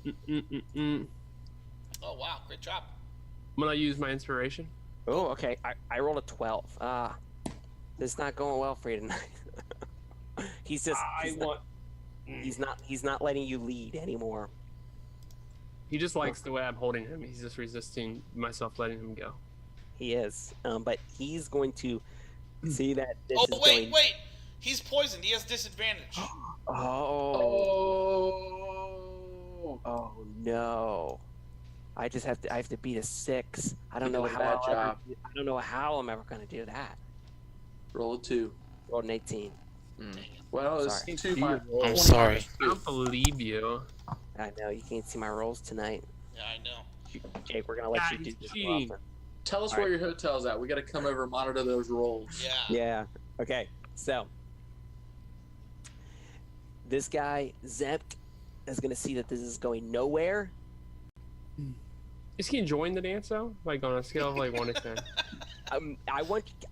I'm Oh wow, great job. gonna use my inspiration. Oh, okay. I rolled a 12. This is not going well for you tonight. he's just he's not letting you lead anymore. He just likes the way I'm holding him. He's just resisting myself letting him go. He is. But he's going to see that this Oh is wait, going. wait! He's poisoned. He has disadvantage. Oh no. I have to beat a 6. I don't You know did a how bad I'll ever job. I don't know how I'm ever gonna do that. Roll a 2. Rolled an 18. Well, it's Sorry. 2 I'm 20 sorry. I don't believe you. I know you can't see my rolls tonight. Yeah, I know. Jake, we're gonna let Yeah, you do he's this cheating. more often. Tell us All where right. your hotel's at. We got to come over and monitor those rolls. Yeah. Yeah. Okay. So this guy Zemp is gonna see that this is going nowhere. Is he enjoying the dance though? Like on a scale of like 1 to 10. I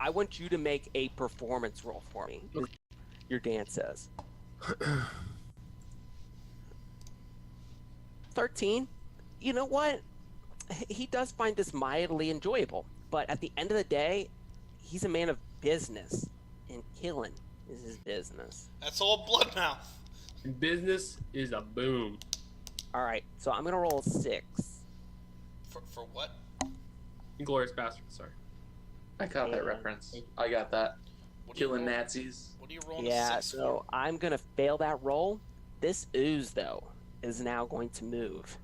want you to make a performance roll for me. Your dance says 13. You know what? He does find this mildly enjoyable, but at the end of the day, he's a man of business, and killing is his business. That's all Bloodmouth. Business is a boom. All right, so I'm gonna roll a 6. For what? Glorious bastard. Sorry. I caught that And- reference. I got that. What do you Killing roll- Nazis. What do you roll? Yeah, A 6 so I'm gonna fail that roll. This ooze though is now going to move.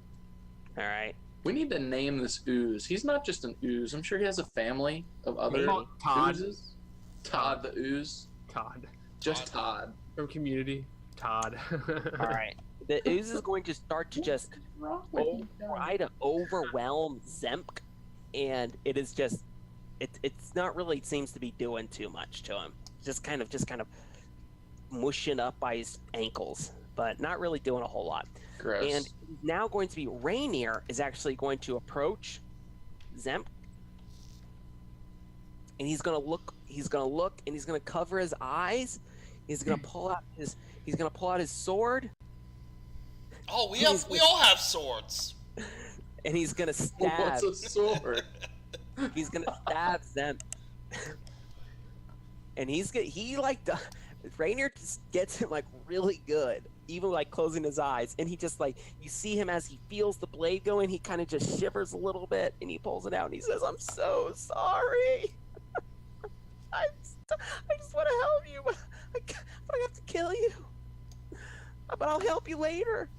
All right. We need to name this ooze. He's not just an ooze. I'm sure he has a family of other Maybe. Todd. oozes. Todd the ooze. Todd. Just Todd. From Community. Todd. All right. The ooze is going to start to just What's wrong with you guys? try to overwhelm Zemp, and it is just it's not really seems to be doing too much to him. Just kind of mushing up by his ankles, but not really doing a whole lot. Gross. And now going to be Rainier is actually going to approach Zemp, and he's gonna look, and he's gonna cover his eyes. He's gonna pull out his sword. Oh, we all have swords. And he's gonna stab. What's a sword? He's gonna stab Zemp. And Rainier just gets him like really good, even like closing his eyes. And he just like, you see him as he feels the blade go in, he kind of just shivers a little bit, and he pulls it out and he says, "I'm so sorry. I just want to help you, but I have to kill you. But I'll help you later."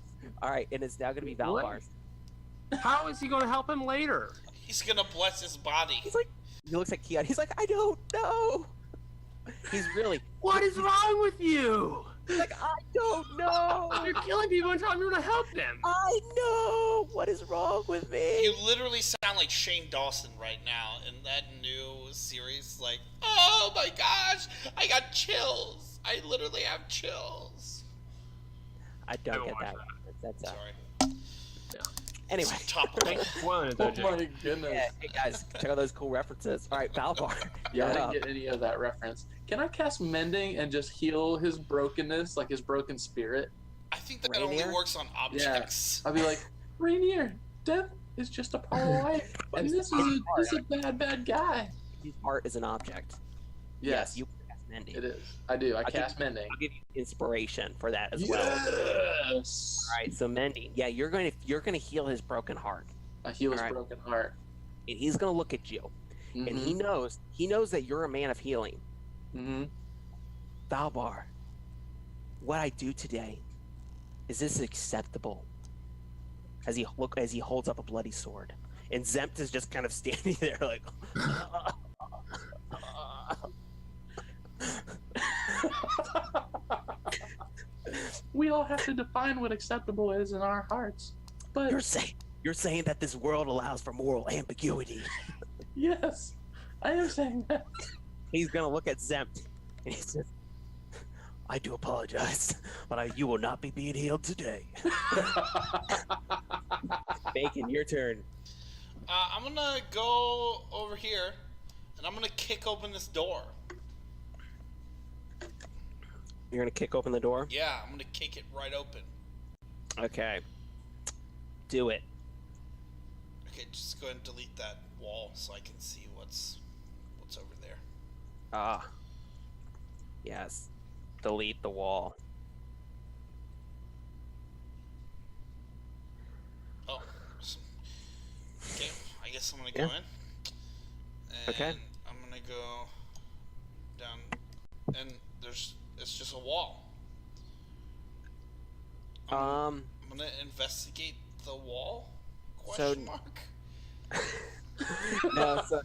All right, and it's now gonna be Valvar's. How is he going to help him later? He's gonna bless his body. He looks like Keon. He's like, "I don't know." He's really. What is wrong with you? He's like, "I don't know. You're killing people and telling me to help them. I know. What is wrong with me?" You literally sound like Shane Dawson right now in that new series. Like, oh my gosh, I got chills. I literally have chills. I don't I get watch that. Sorry. Anyway. Topical. One Oh my goodness. Yeah, hey guys, check out those cool references. All right, Valvar. Yeah, I didn't get any of that reference. Can I cast Mending and just heal his brokenness, like his broken spirit? I think that Rainier? only works on objects. I'll be like, Rainier, death is just a part of life. And this is a bad guy. His heart is an object. Yes, you can cast Mending. it is. I do. I cast Mending. I'll give you inspiration for that as well. Yes. All right, so Mending. Yeah, you're going to heal his broken heart, I heal his All right. broken heart. and he's going to look at you, and he knows that you're a man of healing. Mm-hmm. Valvar, what I do today, is this acceptable? As he holds up a bloody sword, and Zempt is just kind of standing there like. We all have to define what acceptable is in our hearts. But You're saying that this world allows for moral ambiguity. yes, I am saying that. He's gonna look at Zempt, and he says, "I do apologize, but you will not be being healed today." Bacon, your turn. I'm gonna go over here, and I'm gonna kick open this door. You're gonna kick open the door? Yeah, I'm gonna kick it right open. Okay. Do it. Okay, just go ahead and delete that wall so I can see what's over there. Ah. Yes. Delete the wall. Oh. Okay, I guess I'm gonna go Yeah. in. And Okay. I'm gonna go down, and it's just a wall. I'm gonna investigate the wall? Question mark. No, so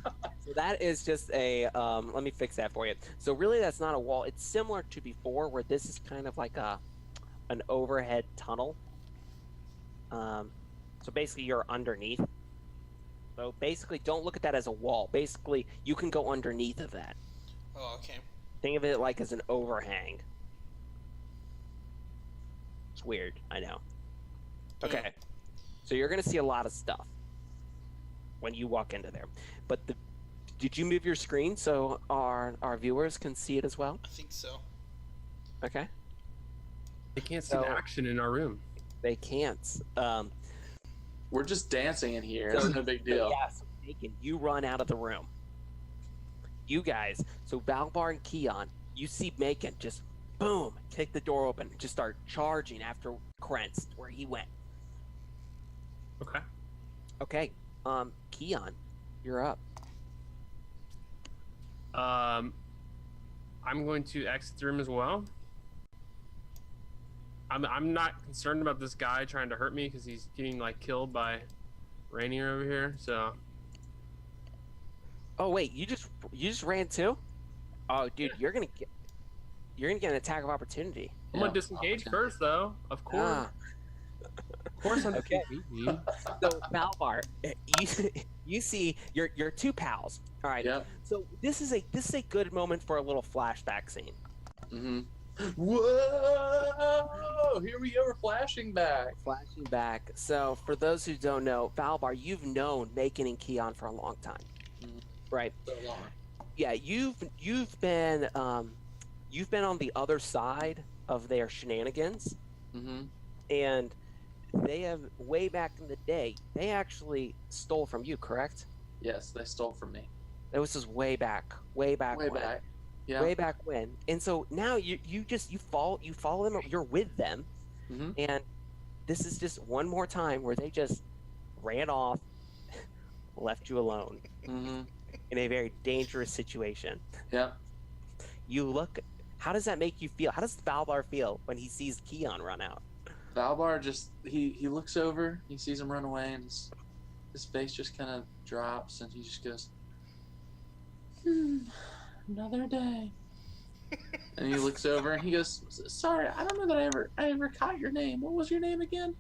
that is just a let me fix that for you. So really that's not a wall. It's similar to before, where this is kind of like an overhead tunnel. So basically you're underneath. So basically don't look at that as a wall. Basically you can go underneath of that. Oh, okay. Think of it like as an overhang. It's weird, I know. Okay. So you're gonna see a lot of stuff when you walk into there. But did you move your screen so our viewers can see it as well? I think so. Okay. They can't see the action in our room. They can't. We're just dancing in here. It's no big deal. Yeah, so Bacon, you run out of the room. You guys, so Valvar and Keon, you see Macon just boom, kick the door open, and just start charging after Krentz where he went. Okay. Okay. Keon, you're up. I'm going to exit the room as well. I'm not concerned about this guy trying to hurt me because he's getting like killed by Rainier over here. So. Oh wait, you just ran too? Oh dude, you're gonna get an attack of opportunity. I'm gonna disengage first, though. Of course. Ah. Of course, I'm Okay. okay. So Valvar, you see your two pals. All right. Yep. So this is a good moment for a little flashback scene. Mm-hmm. Whoa! Here we go. We're flashing back. Flashing back. So, for those who don't know, Valbar, you've known Macon and Keon for a long time, right? So long. Yeah, you've been on the other side of their shenanigans, Mm-hmm. and they have way back in the day. They actually stole from you, correct? Yes, they stole from me. It was just way back Way when. back. Yeah. Way back when. And so now you follow them, or you're with them, Mm-hmm. and this is just one more time where they just ran off, left you alone Mm-hmm. in a very dangerous situation. Yeah. You look. How does that make you feel? How does Valbar feel when he sees Keon run out? Valbar just he looks over, he sees him run away, and his face just kind of drops, and he just goes, another day. And he looks over and he goes, sorry, I don't know that I ever caught your name. What was your name again?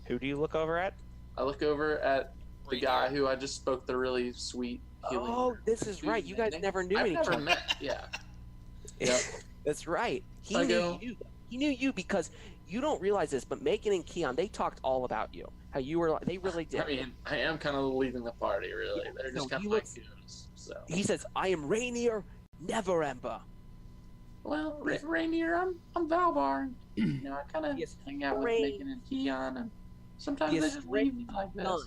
Who do you look over at? I look over at the Rainier. guy who I just spoke the really sweet healing. Oh, this is right. You guys never knew I've each never other. met. Yeah. Yep. That's right. He I knew go- you. He knew you because you don't realize this, but Macon and Keon, they talked all about you. How you were. They really did. I mean, I am kind of leaving the party, really. Yeah, They're no, just kind he of like looks- goons. So, He says, "I am Rainier, never Ember." well, Rainier, I'm Valbar. You know, I kind of Yes, hang out with Rain- Macon and Keon, and sometimes Yes, they just leave me like this. Son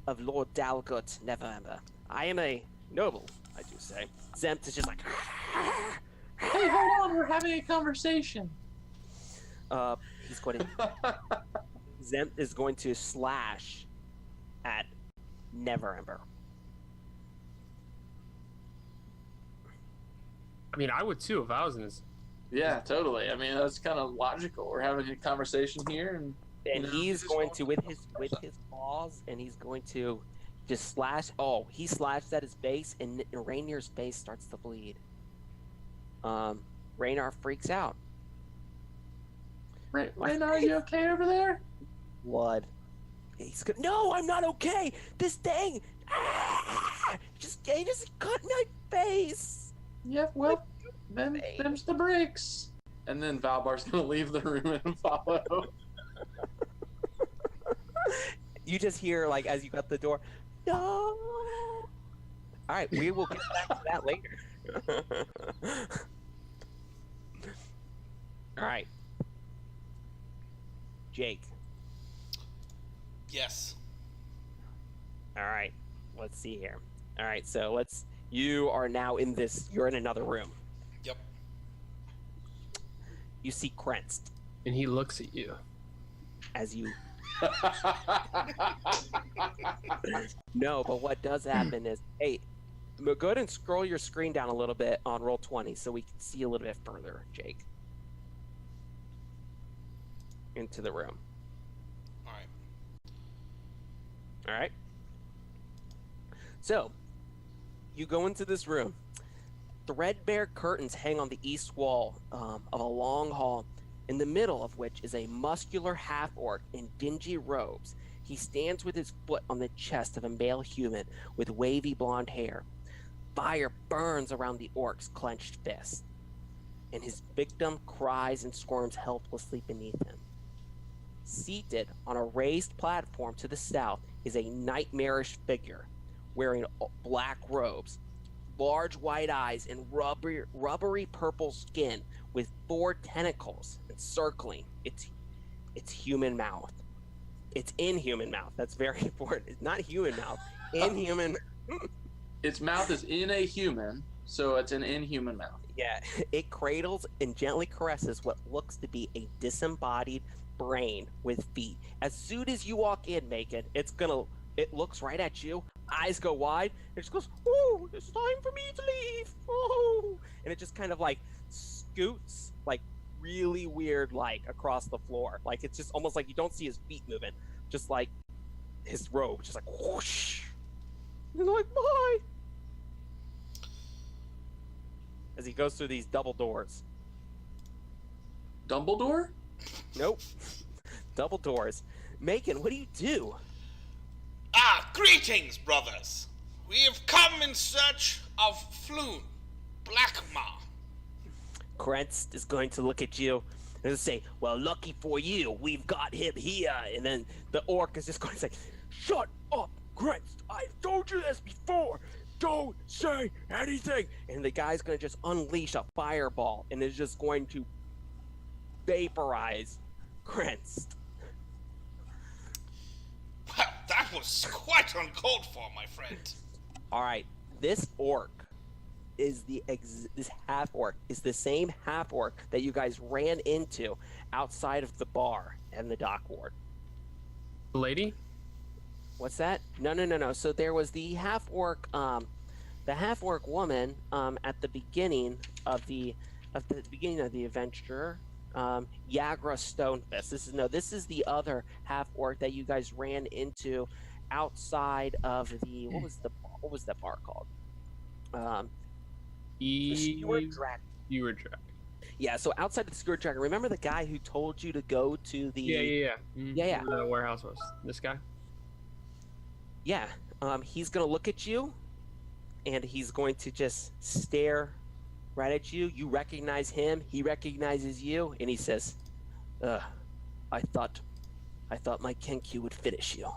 of Lord Dalgut, never Ember. I am a noble, I do say. Zempt is just like, Hey, hold on, we're having a conversation. he's going to. Zempt is going to slash at Never Ember. I mean, I would too if I was in his. Yeah, totally. I mean, that's kind of logical. We're having a conversation here, and And No, he's just going want to to with know his something. claws, and he's going to just slash. Oh, he slashed at his base, and Rainier's base starts to bleed. Rainier freaks out. Rainier, are you okay over there? Blood. He's good. No, I'm not okay. This thing, he just cut my face. Yep. Well, them's the breaks. And then Valbar's gonna leave the room and follow. You just hear like as you got the door. No. All right, we will get back to that later. All right, Jake. Yes. All right, let's see here. All right, so you are now in this. You're in another room. Yep. You see Krenst And he looks at you. as you. No, but what does happen is, hey, go ahead and scroll your screen down a little bit on Roll20 so we can see a little bit further, Jake. Into the room. All right. All right. So, you go into this room. Threadbare curtains hang on the east wall of a long hall, in the middle of which is a muscular half-orc in dingy robes. He stands with his foot on the chest of a male human with wavy blonde hair. Fire burns around the orc's clenched fist, and his victim cries and squirms helplessly beneath him. Seated on a raised platform to the south is a nightmarish figure wearing black robes, large white eyes, and rubbery purple skin with 4 tentacles encircling its human mouth. It's inhuman mouth. That's very important. It's not human mouth. Inhuman. Its mouth is in a human, so it's an inhuman mouth. Yeah. It cradles and gently caresses what looks to be a disembodied brain with feet. As soon as you walk in, Macon, it looks right at you. Eyes go wide. It just goes, "Oh, it's time for me to leave." Oh, and it just kind of like scoots, like really weird, like across the floor. Like it's just almost like you don't see his feet moving, just like his robe, just like whoosh. And they're like, "Bye." As he goes through these double doors. Dumbledore? Nope. Double doors. Macon, what do you do? Ah, greetings, brothers. We have come in search of Floon, Blackmaw. Krentz is going to look at you and say, well, lucky for you, we've got him here. And then the orc is just going to say, shut up, Krentz. I've told you this before. Don't say anything. And the guy's going to just unleash a fireball and is just going to vaporize Krentz. Well, that was quite uncalled for, my friend. All right, this orc is this half orc is the same half orc that you guys ran into outside of the bar and the dock ward. The lady? What's that? No. So there was the half orc woman at the beginning of the adventure. Yagra Stonefist. This is the other half orc that you guys ran into outside of the what was that bar called? The Skewered Dragon. Skewered Dragon. Yeah, so outside of the Skewered Dragon, remember the guy who told you to go to the Yeah. Yeah. Where the warehouse was. This guy? Yeah. He's gonna look at you and he's going to just stare right at you. You recognize him, he recognizes you, and he says, I thought my Kenku would finish you.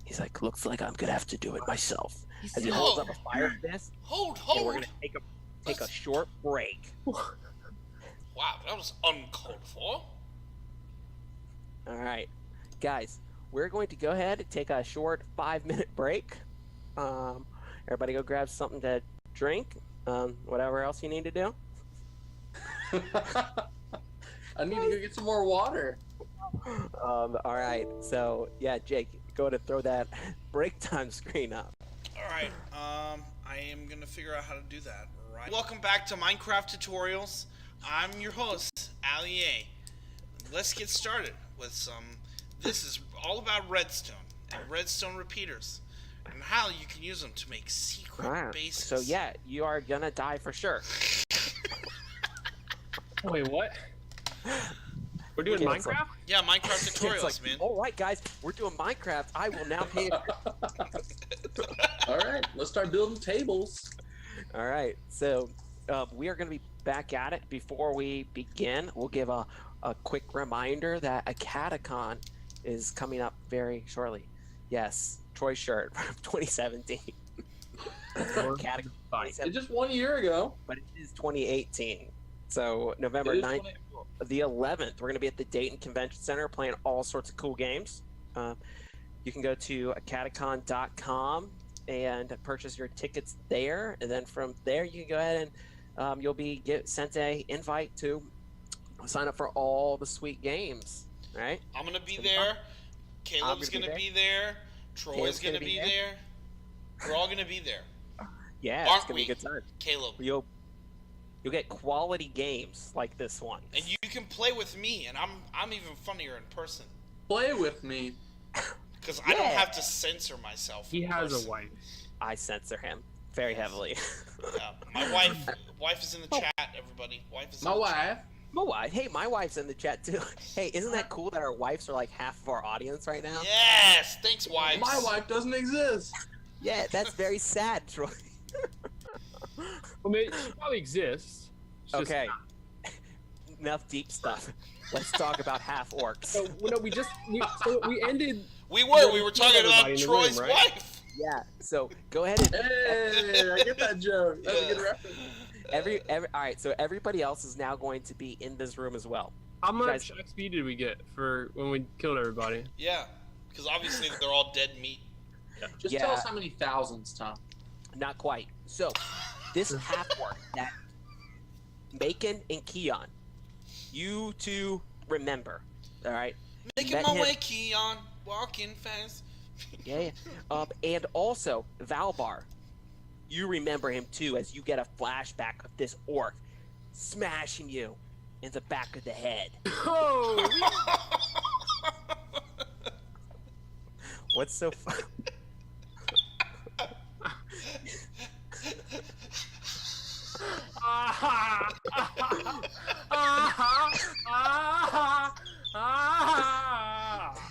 He's like, looks like I'm gonna have to do it myself. As he holds up a fire fist. Hold. And we're gonna take a short break. Wow, that was uncalled for. Alright. Guys, we're going to go ahead and take a short 5-minute break. Everybody go grab something to drink. Whatever else you need to do. I need to go get some more water. All right. So yeah, Jake, go ahead and throw that break time screen up. All right. I am gonna figure out how to do that. Right. Welcome back to Minecraft Tutorials. I'm your host, Ali A. Let's get started with some. This is all about redstone and redstone repeaters, and how you can use them to make secret bases. So yeah, you are gonna die for sure. Wait, what? We're doing Minecraft? Yeah, Minecraft tutorials, man. All right, guys, we're doing Minecraft. I will now pay. All right, let's start building tables. All right, so we are going to be back at it. Before we begin, we'll give a quick reminder that a Catacon is coming up very shortly. Yes, Troy shirt from 2017. Catacon. It's just 1 year ago. But it is 2018. So November 9th, the 11th, we're going to be at the Dayton Convention Center playing all sorts of cool games. You can go to catacon.com and purchase your tickets there. And then from there, you can go ahead and you'll be sent a invite to sign up for all the sweet games. All right? I'm going to be there. Caleb's going to be there. Troy's going to be there. We're all going to be there. Yeah, Aren't it's going to be a good time. Caleb. You'll get quality games like this one. And you can play with me, and I'm even funnier in person. Play with me. Because I don't have to censor myself. He has a wife. I censor him very heavily. Yeah, my wife is in the chat, everybody. Wife is in My the wife. chat. My wife. Hey, my wife's in the chat too. Hey, isn't that cool that our wives are like half of our audience right now? Yes! Thanks, wives. My wife doesn't exist. Yeah, that's very sad, Troy. Well, maybe she probably exists. It's just Okay. not. Enough deep stuff. Let's talk about half orcs. So, we ended. We were talking about Everybody in the Troy's room, right? wife. Yeah. So go ahead and Hey, I get that joke. That's a good reference. all right. So everybody else is now going to be in this room as well. How You much guys- XP did we get for when we killed everybody? Yeah, because obviously they're all dead meat. Just Yeah. tell us how many thousands, Tom. Not quite. So this half orc that Macon and Keon, you two remember. All right. Making Met my him- way, Keon. Walking fast. Yeah. And also Valbar, you remember him too, as you get a flashback of this orc smashing you in the back of the head. Oh! What's so fun?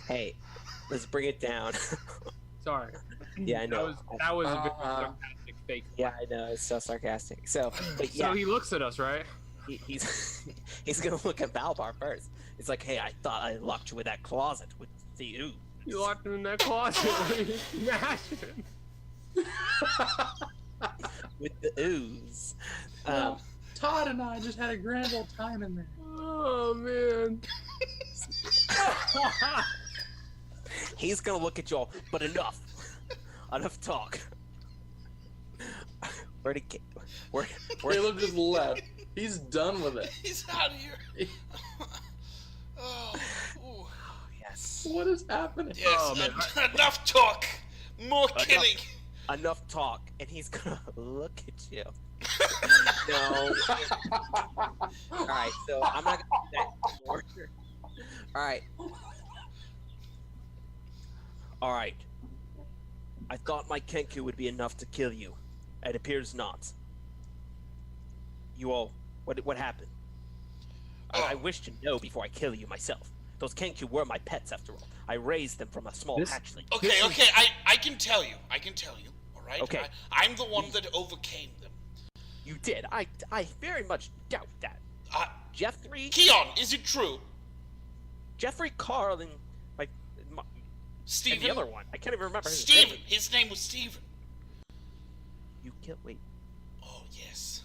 Hey, let's bring it down. Sorry. Yeah, I know. That was a very sarcastic fake. Yeah, I know. It's so sarcastic. So, but yeah. So he looks at us, right? he's he's gonna look at Valbar first. It's like, hey, I thought I locked you in that closet with the ooze. You locked him in that closet. Smashed him. With the ooze. Well, Todd and I just had a grand old time in there. Oh man. He's gonna look at y'all, but enough. Enough talk. Caleb just left. He's done with it. He's out of here. Oh, ooh. Yes. What is happening? Yes, Oh, man. enough talk. More killing. Enough talk, and he's gonna look at you. No. Alright, so I'm not gonna do that anymore. Alright. Alright. I thought my Kenku would be enough to kill you. It appears not. You all, what happened? I wish to know before I kill you myself. Those Kenku were my pets after all. I raised them from a small hatchling. Okay, I can tell you. All right. Okay. I'm the one that overcame them. You did. I very much doubt that. Jeffrey, Keon, is it true? Jeffrey, Carl, and and Steven? the other one. I can't even remember his Steven. name. His name was Steven. You killed. Wait. Oh yes.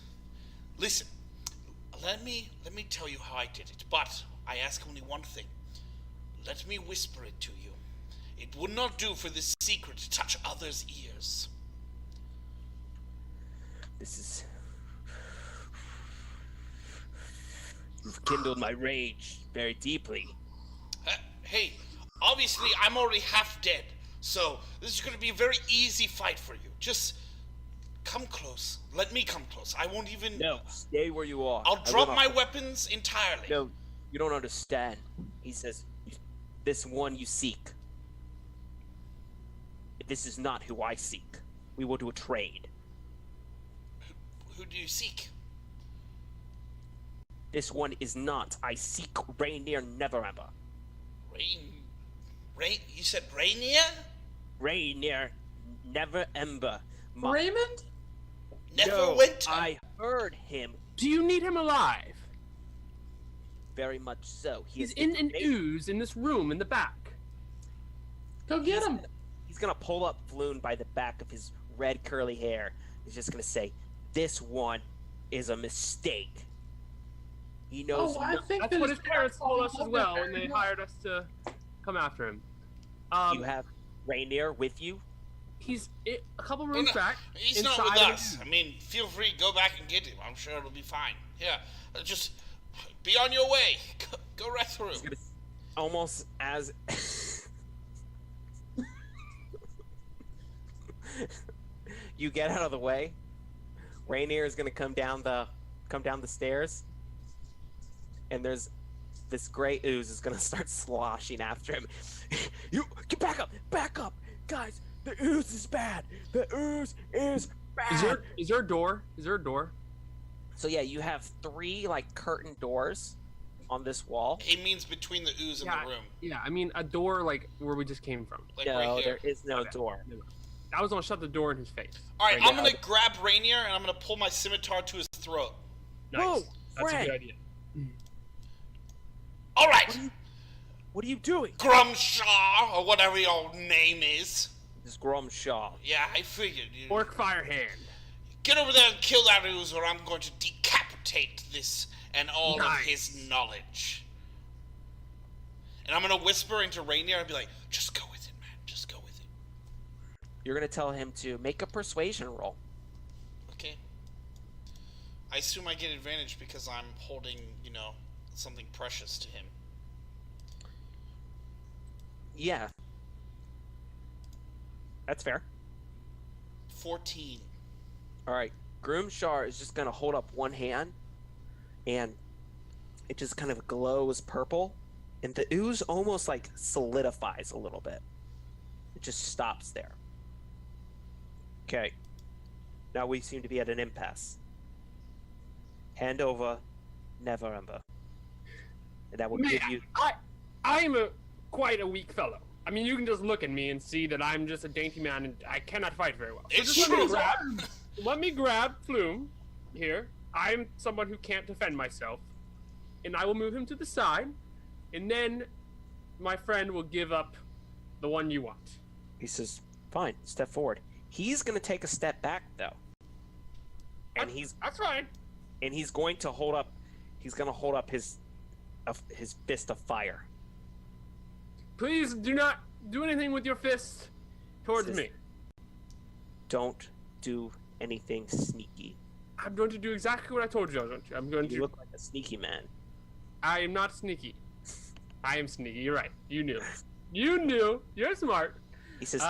Listen, let me tell you how I did it. But I ask only one thing. Let me whisper it to you. It would not do for this secret to touch others' ears. This is. You've kindled my rage very deeply. Hey, obviously I'm already half dead, so this is going to be a very easy fight for you. Just come close. Let me come close. I won't even... No, stay where you are. I'll drop my weapons entirely. No, you don't understand. He says, this one you seek. This is not who I seek. We will do a trade. Who do you seek? This one is not. I seek Rainier Neverember. You said Rainier? Rainier Neverember. Raymond? Neverwinter? I heard him. Do you need him alive? Very much so. He's in an ooze in this room in the back. Go get him. He's gonna pull up Floon by the back of his red curly hair. He's just gonna say, "This one is a mistake." He knows. Oh, I think That's what his parents told us as well when they hired us to come after him. You have Rainier with you. He's a couple rooms back. He's not with us. I mean, feel free to go back and get him. I'm sure it'll be fine. Yeah, just be on your way. Go right through. Almost as. You get out of the way. Rainier is gonna come down the stairs, and there's this gray ooze is gonna start sloshing after him. You get back up, guys! The ooze is bad. The ooze is bad. Is there a door? So yeah, you have 3 like curtain doors on this wall. He means between the ooze and the room. Yeah, I mean a door like where we just came from. Like No, right here. there is no door. I was gonna shut the door in his face. All right, Right I'm now. gonna grab Rainier and I'm gonna pull my scimitar to his throat. Nice. Whoa, That's a Fred. good idea. All right, What are you doing? Grumshaw or whatever your name is. This Grumshaw. Yeah, I figured. Orc fire hand. Get over there and kill that ooze, or I'm going to decapitate this and all of his knowledge. And I'm gonna whisper into Rainier and be like, "Just go with it, man. Just go with it." You're gonna tell him to make a persuasion roll. Okay. I assume I get advantage because I'm holding, something precious to him. Yeah. That's fair. 14. All right. Groomshar is just going to hold up one hand, and it just kind of glows purple, and the ooze almost like solidifies a little bit. It just stops there. Okay. Now we seem to be at an impasse. Hand over Neverember. And that will give you... I am quite a weak fellow. I mean, you can just look at me and see that I'm just a dainty man and I cannot fight very well. So It's just true. let me grab Flume here, I'm someone who can't defend myself, and I will move him to the side, and then my friend will give up the one you want. He says, "Fine, step forward." He's gonna take a step back though, and That's fine. he's going to hold up. He's gonna hold up his fist of fire. Please do not do anything with your fist towards Says, me. Don't do anything sneaky. I'm going to do exactly what I told you I was going to. I'm going You to. look like a sneaky man. I am not sneaky. I am sneaky. You're right. You knew. You knew. You're smart. He says,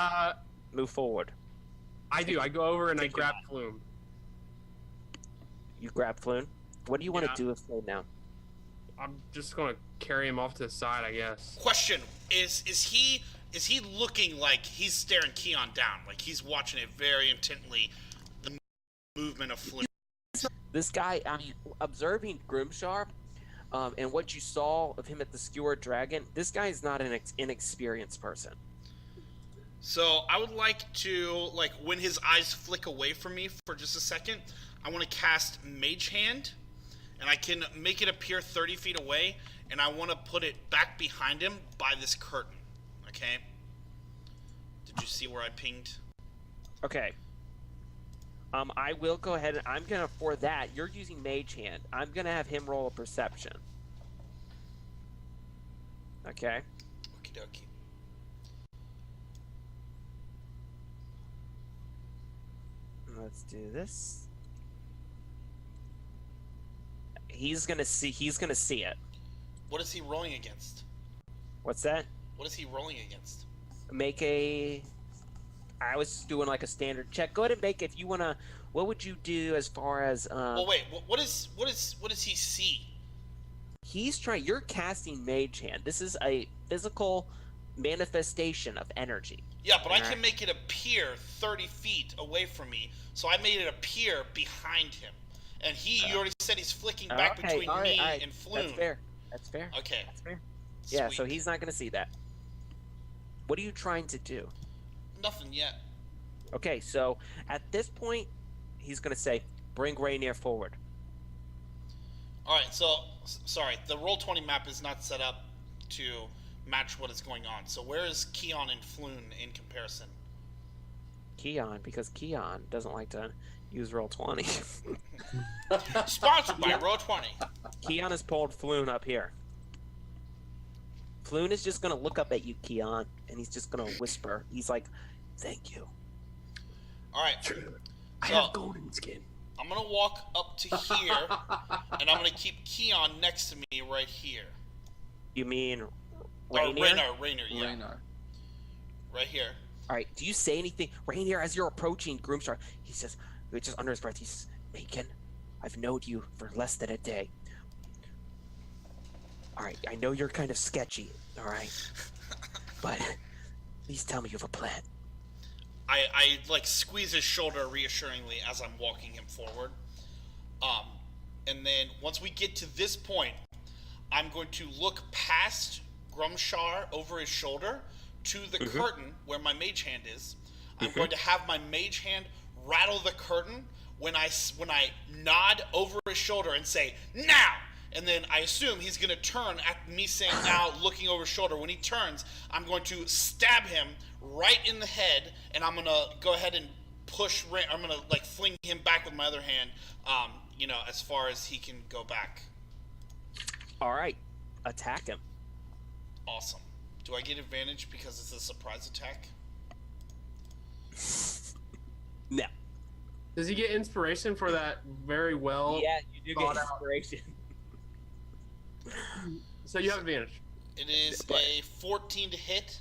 "Move forward." I do. I go over and I Take your grab mind. Flume. You grab Floon. What do you want Yeah. to do with Floon now? I'm just going to carry him off to the side, I guess. Question: Is he looking like he's staring Keon down, like he's watching it very intently, the movement of Flume? This guy, I mean, observing Grimshar, and what you saw of him at the Skewered Dragon, this guy is not an inexperienced person. So I would like to, like, when his eyes flick away from me for just a second, I want to cast Mage Hand, and I can make it appear 30 feet away, and I want to put it back behind him by this curtain. Okay? Did you see where I pinged? Okay. I will go ahead and I'm gonna, for that, you're using Mage Hand. I'm gonna have him roll a perception. Okay. Okie dokie. Let's do this. He's gonna see it. What is he rolling against? What's that? What is he rolling against? Make a. I was doing like a standard check. Go ahead and make. If you wanna, what would you do as far as? Well, wait. What does he see? He's trying. You're casting Mage Hand. This is a physical manifestation of energy. Yeah, but I Alright. can make it appear 30 feet away from me, so I made it appear behind him. And you already said he's flicking back between me and Flume. That's fair. That's fair. Okay. That's fair. Yeah, so Sweet. he's not gonna see that. What are you trying to do? Nothing yet. Okay, so at this point, he's gonna say, "Bring Rainier forward." Alright, so, sorry, the Roll20 map is not set up to match what is going on. So where is Keon and Flume in comparison? Keon, because Keon doesn't like to use Roll20. Sponsored by Roll20. Keon has pulled Floon up here. Floon is just gonna look up at you, Keon, and he's just gonna whisper. He's like, "Thank you." Alright, I So- have golden skin. I'm gonna walk up to here, and I'm gonna keep Keon next to me right here. You mean Or Rainier? Rainier, yeah. Raynar. Right here. All right. Do you say anything, Rainier, as you're approaching Groomstar? He says, just under his breath, he says, "Macon, I've known you for less than a day. All right, I know you're kind of sketchy, all right, but please tell me you have a plan." I like squeeze his shoulder reassuringly as I'm walking him forward. And then once we get to this point, I'm going to look past Grumshar over his shoulder to the curtain where my mage hand is. I'm going to have my mage hand rattle the curtain when I nod over his shoulder and say, "Now!" And then I assume he's going to turn at me saying "now," looking over his shoulder. When he turns, I'm going to stab him right in the head, and I'm going to go ahead and I'm going to like fling him back with my other hand, as far as he can go back. All right, attack him. Awesome. Do I get advantage because it's a surprise attack? No. Does he get inspiration for that very well? Yeah, you do thought get out. inspiration. So you have advantage. It is a 14 to hit.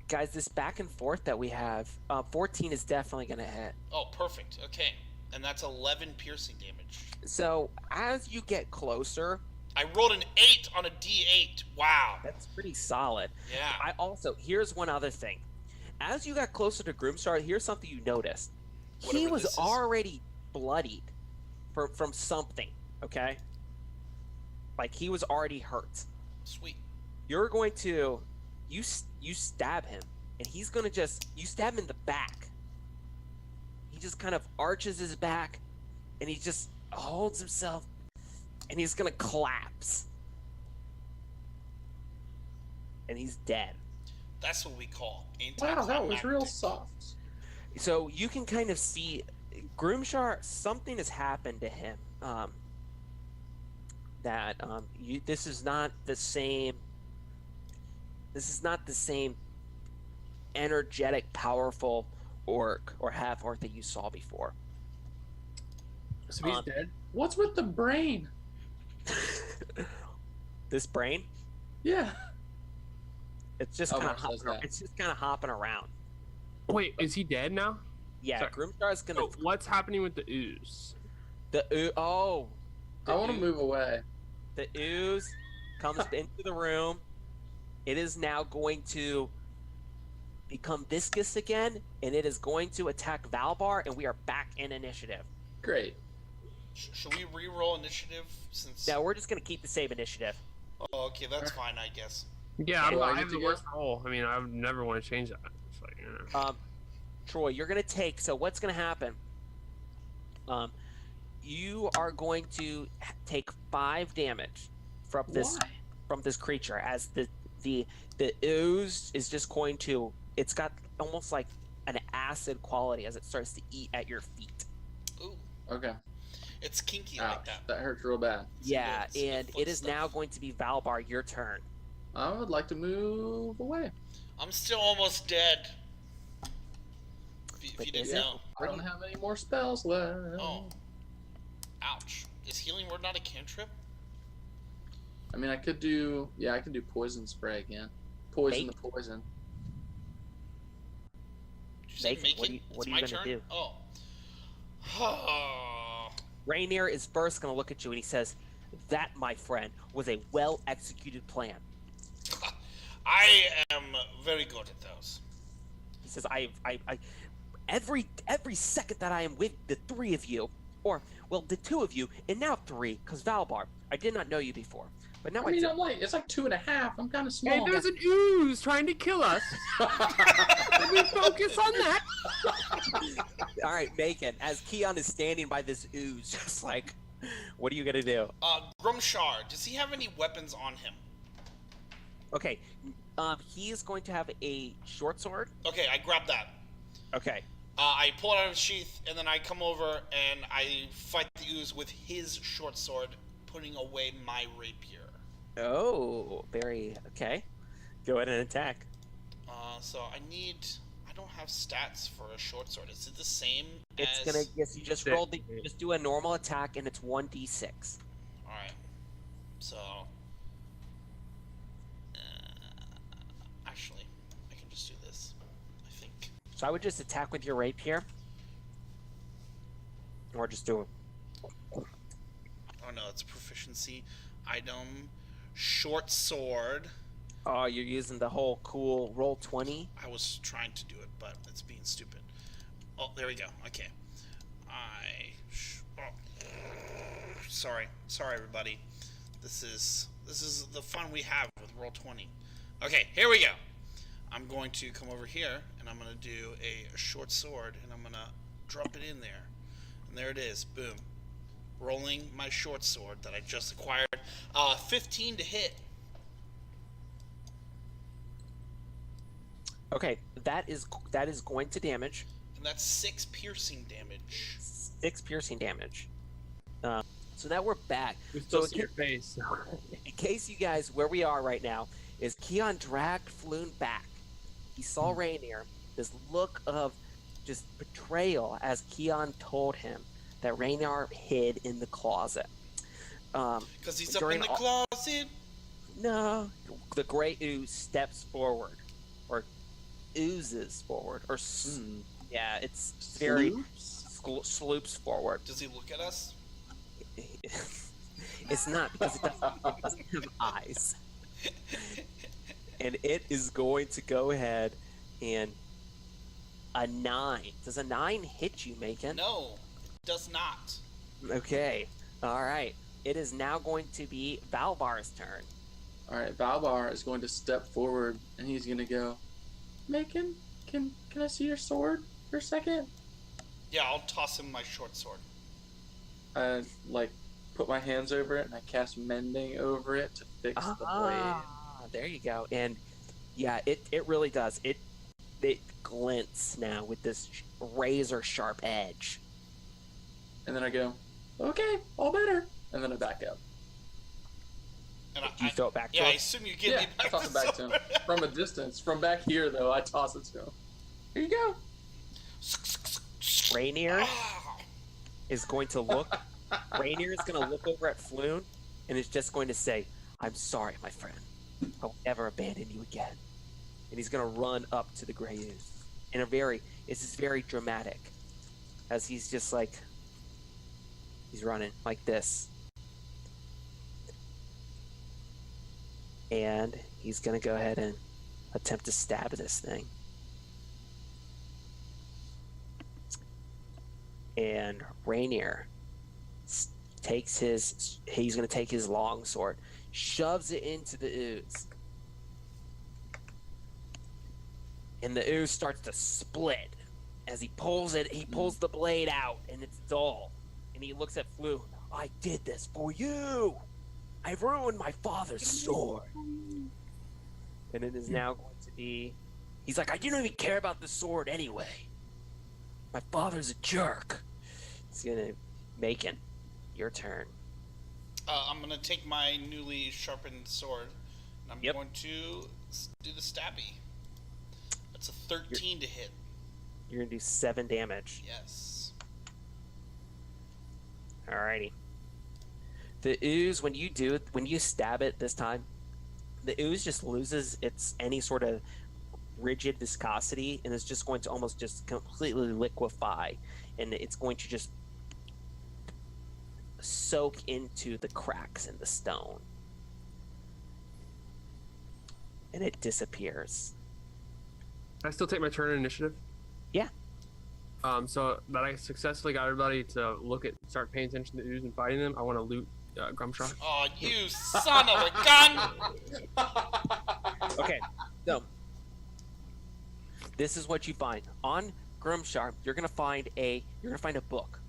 Guys, this back and forth that we have, 14 is definitely going to hit. Oh, perfect. Okay. And that's 11 piercing damage. So as you get closer, I rolled an 8 on a d8. Wow. that's pretty solid. Yeah. I also, here's one other thing. As you got closer to Groomstar, here's something you noticed. He Whatever was this is. already bloodied from something, okay? Like, he was already hurt. Sweet. You're going to, you stab him, and he's going to you stab him in the back. He just kind of arches his back, and he just holds himself, and he's gonna collapse. And he's dead. That's what we call Wow, that was real anticlimactic. soft. So you can kind of see Groomshar, something has happened to him. This is not the same. This is not the same energetic, powerful orc or half orc that you saw before. So he's dead. What's with the brain? This brain, Yeah. it's just Oh, kind of Mark says hopping. that. It's just kind of hopping around. Wait, is he dead now? Yeah, Sorry. Groomshar is gonna. So what's happening with the ooze? The I want to move away. The ooze comes into the room. It is now going to become viscous again, and it is going to attack Valbar, and we are back in initiative. Great. Should we re-roll initiative since? Now we're just going to keep the same initiative. Oh, okay, that's fine, I guess. Yeah, Do I I get have to the go? worst roll. I mean, I would never want to change that. It's like, Troy, you're going to take. So what's going to happen? You are going to take 5 damage from this Why? from this creature as the ooze is just going to. It's got almost like an acid quality as it starts to eat at your feet. Ooh, Okay. it's kinky like Ouch. that. That hurts real bad. Yeah, It's some and foot it is stuff. now going to be Valbar. Your turn. I would like to move away. I'm still almost dead. If But you didn't is it? know. I don't have any more spells left. Oh. Ouch. Is healing word not a cantrip? I mean, I could do. Yeah, I can do poison spray again. Poison Make- the poison. Did you say Make it. make What it? are you- what It's are you my gonna turn? do? Oh. Rainier is first going to look at you and he says, "That, my friend, was a well-executed plan." I am very good at those. He says, every second that I am with the 3 of you, or well, the 2 of you, and now 3, because Valbar, I did not know you before, but now I mean, do. I'm like, it's like 2.5. I'm kind of hey, small. there's an ooze trying to kill us. Can we focus on that? All right, Macon, as Keon is standing by this ooze, just like, what are you gonna do? Grumshar, does he have any weapons on him? Okay, he is going to have a short sword. Okay, I grab that. Okay, I pull it out of his sheath, and then I come over and I fight the ooze with his short sword, putting away my rapier. oh, very okay. Go ahead and attack. So I don't have stats for a short sword. Is it the same It's as... gonna. Yes, you just rolled. Just do a normal attack, and it's 1d6. Alright. So... actually, I can just do this, I think. So I would just attack with your rapier, or just do. Oh no, it's a proficiency item. Short sword. Oh, you're using the whole cool roll 20. I was trying to do it, but it's being stupid. Oh, there we go. Okay. Sorry, everybody. This is the fun we have with roll 20. Okay, here we go. I'm going to come over here and I'm going to do a short sword and I'm going to drop it in there. And there it is. Boom. Rolling my short sword that I just acquired. 15 to hit. Okay, that is going to damage. And that's 6 piercing damage. 6 piercing damage. So now we're back. We still So see your face. in case you guys, where we are right now, is Keon dragged Floon back. He saw Rainier. This look of just betrayal as Keon told him that Rainier hid in the closet. Because he's up During in the all- closet. No, the gray ooze steps forward, or oozes forward, or yeah, it's very sloops forward. Does he look at us? It's not because it doesn't have eyes, and it is going to go ahead and a 9. Does a 9 hit you, Macon? No, it does not. Okay, all right. It is now going to be Valbar's turn. All right, Valbar is going to step forward and he's going to go, Macon, can I see your sword for a second? Yeah, I'll toss him my short sword. I like put my hands over it and I cast mending over it to fix the blade. There you go. And yeah, it really does. It glints now with this razor sharp edge. And then I go, okay, all better. And then I back up. And You throw it back to Yeah, I him? assume you give Yeah, me I back toss the it back to him. sword. From a distance. From back here, though, I toss it to him. Here you go. Rainier Ah. is going to look. Rainier is going to look over at Floon and is just going to say, "I'm sorry, my friend. I will never abandon you again." And he's going to run up to the Grey Ooze. This is very dramatic, as he's just like, he's running like this. And he's going to go ahead and attempt to stab this thing. And Rainier he's going to take his long sword, shoves it into the ooze. And the ooze starts to split. As he pulls the blade out, and it's dull. And he looks at Flu. "I did this for you. I ruined my father's sword." And it is now going to be... He's like, "I didn't even care about the sword anyway. My father's a jerk." It's going to... Macon, your turn. I'm going to take my newly sharpened sword, and I'm going to do the stabby. That's a 13 to hit. You're going to do 7 damage. Yes. Alrighty. The ooze, when you stab it this time, the ooze just loses any sort of rigid viscosity and is just going to almost just completely liquefy, and it's going to just soak into the cracks in the stone. And it disappears. Can I still take my turn in initiative? Yeah. So that I successfully got everybody to start paying attention to the ooze and fighting them. I want to loot Grumshaw. Oh, you son of a gun! Okay, so this is what you find on Grumsharp. You're gonna find a book,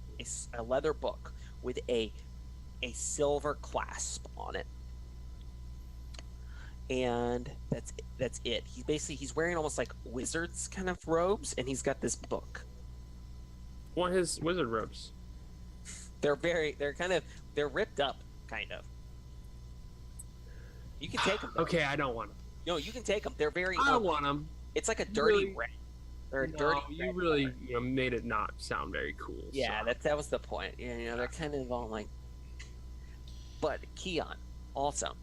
a leather book with a silver clasp on it, and that's it. He's wearing almost like wizard's kind of robes, and he's got this book. Want his wizard robes? They're ripped up, kind of. You can take them. Okay, I don't want them. No, you can take them. They're very. I don't want them. It's like a dirty Really? red. They're a No, dirty. you red really color. made it not sound very cool. Yeah, so. that was the point. They're kind of all like. But Keon, also,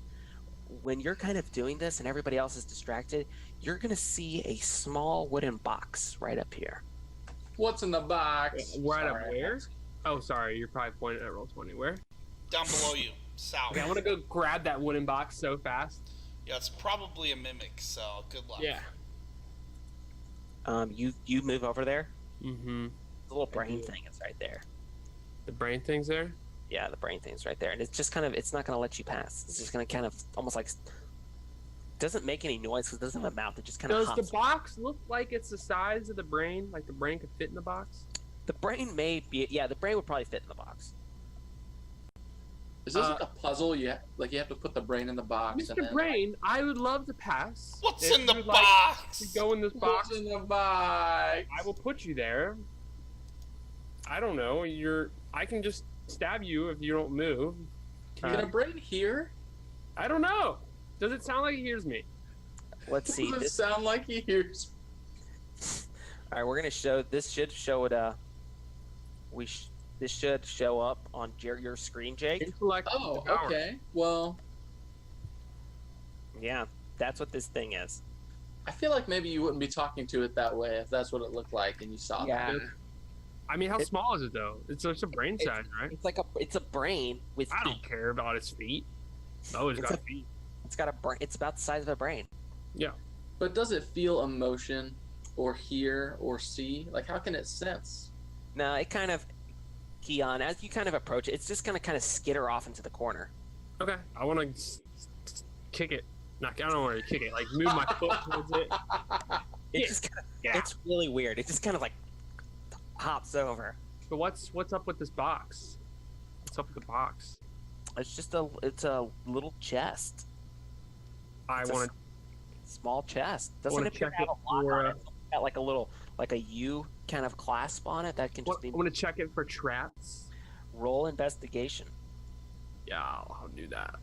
when you're kind of doing this and everybody else is distracted, you're gonna see a small wooden box right up here. What's in the box? Right up Sorry. where? Oh, sorry, you're probably pointing at Roll20. Where? Down below you, south. Okay, I want to go grab that wooden box so fast. Yeah, it's probably a mimic, so good luck. Yeah. You move over there. Mm-hmm. The little brain do. thing is right there. The brain thing's there? Yeah, the brain thing's right there, and it's just it's not gonna let you pass. It's just gonna kind of almost like doesn't make any noise because it doesn't have a mouth. It just kind of Does hops. the box look like it's the size of the brain? Like the brain could fit in the box? The brain may be. Yeah, the brain would probably fit in the box. Is this like a puzzle? You have to put the brain in the box. and Mr. then, Brain, I would love to pass. What's If in the you'd like box? to go in this box. What's in the box? I will put you there. I don't know. I can just stab you if you don't move. Can a brain hear? I don't know. Does it sound like he hears me? Let's see. Does it sound like he hears? All right, we're gonna show. This should show it. This should show up on your screen, Jake. Intellect. Oh, power. okay. Well, Yeah, that's what this thing is. I feel like maybe you wouldn't be talking to it that way if that's what it looked like and you saw Yeah. that. I mean, how small is it though? It's a brain size, right? It's a brain with I feet. don't care about its feet. Oh, it's It's got a- feet. It's got a brain. It's about the size of a brain. Yeah. But does it feel emotion or hear or see? Like, how can it sense? No, it kind of, Keon, as you kind of approach it, it's just gonna kind of skitter off into the corner. Okay. I want to kick it. I don't want to kick it. Like move my foot towards it. It Yeah. just kind of, Yeah. it's really weird. It just kind of like hops over. But what's up with this box? What's up with the box? It's a little chest. I It's a want small chest. Doesn't wanna appear to check have it a lock for, on it. It's got like a little, like a U kind of clasp on it. That can just be I want to check it for traps. roll investigation. Yeah, I'll do that.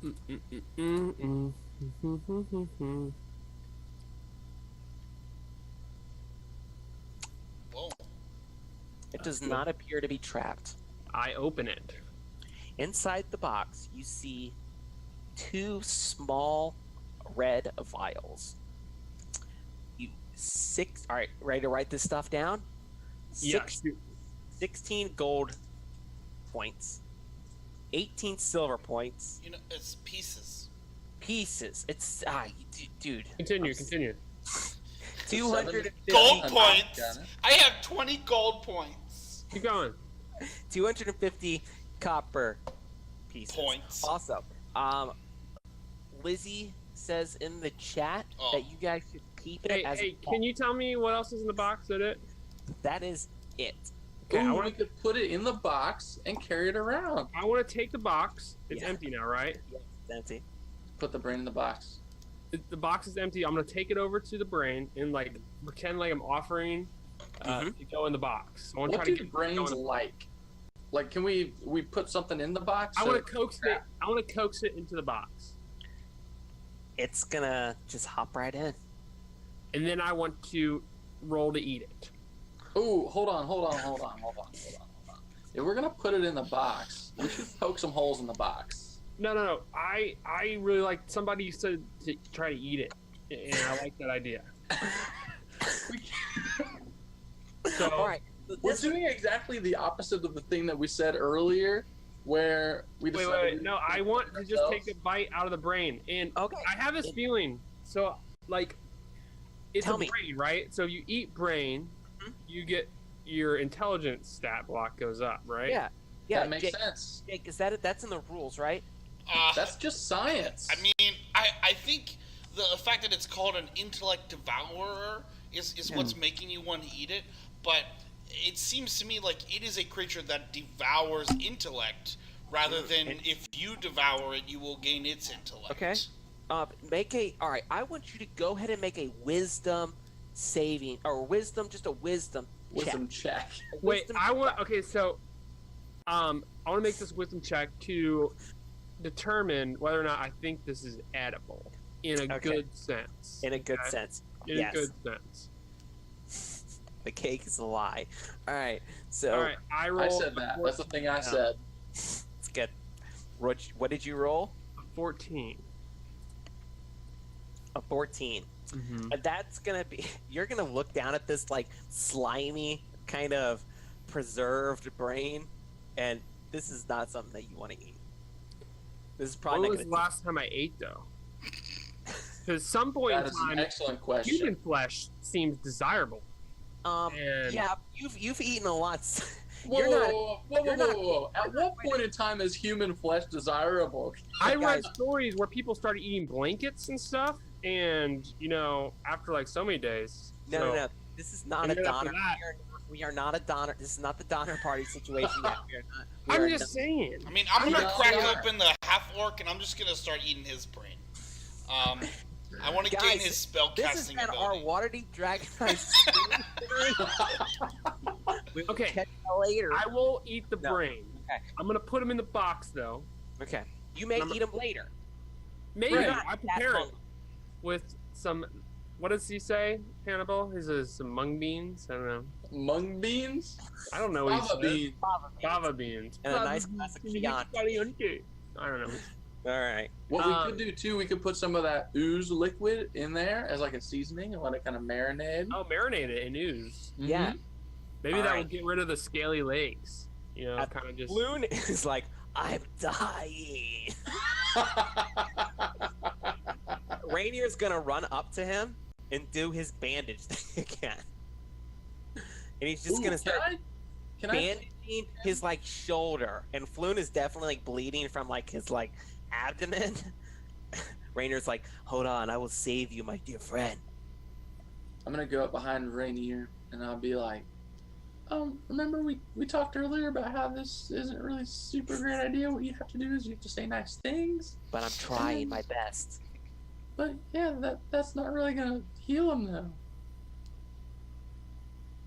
Mm-mm-mm-mm. Whoa. It does not appear to be trapped. I open it. Inside the box, you see 2 small red vials. All right, ready to write this stuff down? Yeah, 16 gold points, 18 silver points. You know, it's pieces. Pieces. It's dude. Continue. 250 Gold I'm points. got it. I have 20 gold points. Keep going. 250 copper pieces. Points. Also, Lizzie says in the chat that you guys should keep it as Hey, can you tell me what else is in the box? Is that it? That is it. Okay, Ooh, we could put it in the box and carry it around. I want to take the box. It's Yeah. empty now, right? It's empty. Put the brain in the box. The box is empty. I'm gonna take it over to the brain and like pretend like I'm offering to go in the box. I want to What try do to get brains like? Like, can we put something in the box? I so- want to coax it. I want to coax it into the box, It's gonna just hop right in. and then I want to roll to eat it. Ooh, hold on. If we're gonna put it in the box, we should poke some holes in the box. No. I really like. Somebody said to try to eat it, and I like that idea. So All right. We're doing exactly the opposite of the thing that we said earlier, where we decided. wait. No, I want to just take a bite out of the brain, and Okay. I have this feeling. So like, it's Tell a me. brain, right? So you eat brain, you get your intelligence stat block goes up, right? Yeah. That makes Jake, sense. Jake, is that it? That's in the rules, right? That's just science. I mean, I think the fact that it's called an intellect devourer is what's making you want to eat it, but it seems to me like it is a creature that devours intellect rather than if you devour it, you will gain its intellect. Okay. All right. I want you to go ahead and make a wisdom saving or just a wisdom check. check. Wait, I want. Okay, so, I want to make this wisdom check to determine whether or not I think this is edible in a Okay. good sense. In a good okay? sense. In Yes. a good sense. The cake is a lie. All right. So All right, I roll. I said that. That's the thing I said. it's good. What did you roll? 14. A 14. Mm-hmm. And that's gonna be. You're gonna look down at this like slimy kind of preserved brain, and this is not something that you want to eat. This is probably When not was the gonna. last time I ate though? Because some point That in is an time, excellent question. human flesh seems desirable. And Yeah, you've eaten a lot. Whoa, You're not. whoa. At what point in time is human flesh desirable? I read Guys. stories where people started eating blankets and stuff, and after like so many days. No. This is not And a then after Donner. that- We are not a Donner. This is not the Donner Party situation yet. We I'm are just saying. I mean, I'm gonna No, crack we are. open the half orc and I'm just gonna start eating his brain. I want to gain Guys, his spell This has casting been our ability. Waterdeep Dragon Heist. We will Okay. catch you later. I will eat the No. brain. Okay. I'm gonna put them in the box though. Okay. You may Number- eat them later. Maybe Right. I prepare it with some. What does he say, Hannibal? Is it some mung beans? I don't know. Mung beans? I don't know what he Fava said. bean. Fava beans. And a nice glass of Chianti. I don't know. All right. What we Um, could do too, we could put some of that ooze liquid in there as like a seasoning and let it kind of marinate. I'll marinate it in ooze. Mhm. Yeah. Maybe All that right. will get rid of the scaly legs. At Kind of just. Loon is like, I'm dying. Rainier's gonna run up to him and do his bandage thing again. And he's just Ooh, gonna start Can I? bandaging his like shoulder. And Floon is definitely like bleeding from like his like abdomen. Rainier's like, hold on, I will save you, my dear friend. I'm gonna go up behind Rainier and I'll be like, remember we talked earlier about how this isn't really a super great idea. What you have to do is you have to say nice things. But I'm trying my best. But yeah, that's not really gonna heal him though.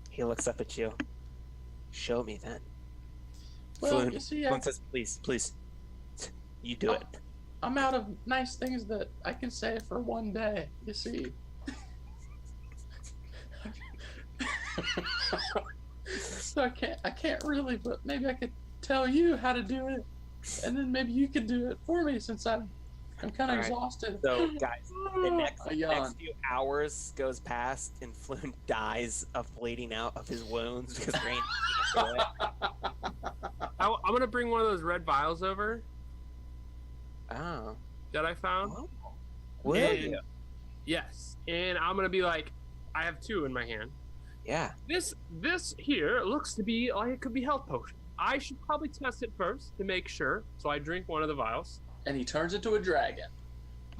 He looks up at you. Show me then. Well, Floon, you see, Floon says, please. You do it. I'm out of nice things that I can say for one day. You see. So I can't really, but maybe I could tell you how to do it, and then maybe you could do it for me since I'm kind of exhausted. So, guys, the next yawn. few hours goes past, and Floon dies of bleeding out of his wounds because Rain can't do it. I'm gonna bring one of those red vials over Oh. that I found. Oh. Will And- you? Yes, and I'm gonna be like, I have 2 in my hand. Yeah. This here looks to be like it could be health potion. I should probably test it first to make sure. So I drink one of the vials. And he turns into a dragon.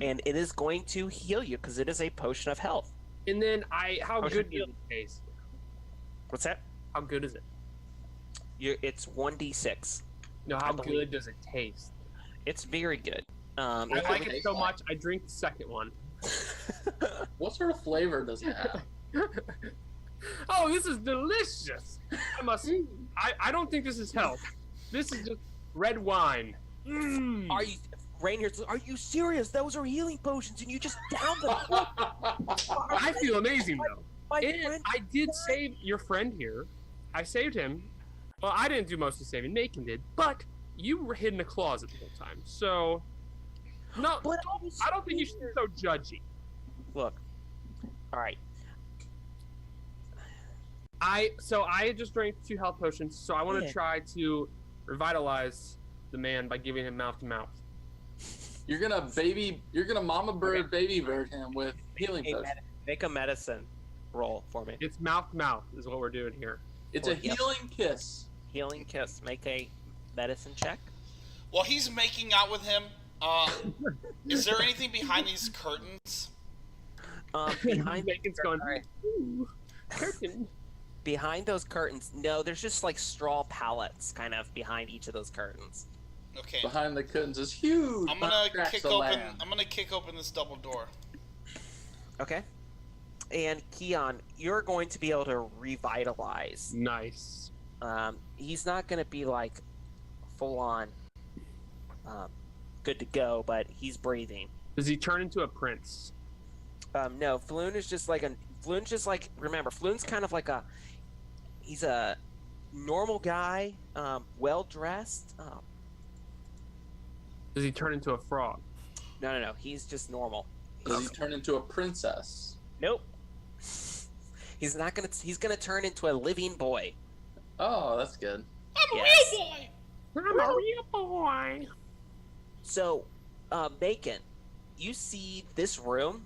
And it is going to heal you because it is a potion of health. And then how Potion good does heal. it taste? What's that? How good is it? It's 1d6. No, I how believe- good does it taste? It's very good. I What like does it it so taste much, I drink the second one. What sort of flavor does it have? Oh, this is delicious! I don't think this is health. This is just red wine. Mm. Are you, Rainier? Are you serious? Those are healing potions, and you just downed them. I feel amazing though. My And friend, I did save your friend here. I saved him. Well, I didn't do most of the saving. Macon did. But you were hid in a closet the whole time. So, no, But I don't think you should be so judgy. Look. All right. I just drank 2 health potions, so I want to Yeah. try to revitalize the man by giving him mouth to mouth. You're gonna mama bird baby bird him with healing potion. Make a medicine roll for me. It's mouth to mouth is what we're doing here. It's a Yep. healing kiss. Healing kiss. Make a medicine check. While he's making out with him, is there anything behind these curtains? Behind Macon's going, Alright. ooh, curtain. behind those curtains, no, there's just like straw pallets kind of behind each of those curtains. Okay. Behind the curtains is huge. I'm gonna Cracks kick the open. lamb. I'm gonna kick open this double door. Okay. And Keon, you're going to be able to revitalize. Nice. He's not going to be like full on good to go, but he's breathing. Does he turn into a prince? No, Floon is just like remember, Floon's kind of like he's a normal guy, well dressed. Does he turn into a frog? No, he's just normal. Does he turn into a princess? Nope. He's not gonna. He's gonna turn into a living boy. Oh, that's good. I'm a Yes. real boy. I'm a real boy. So, Bacon, you see this room?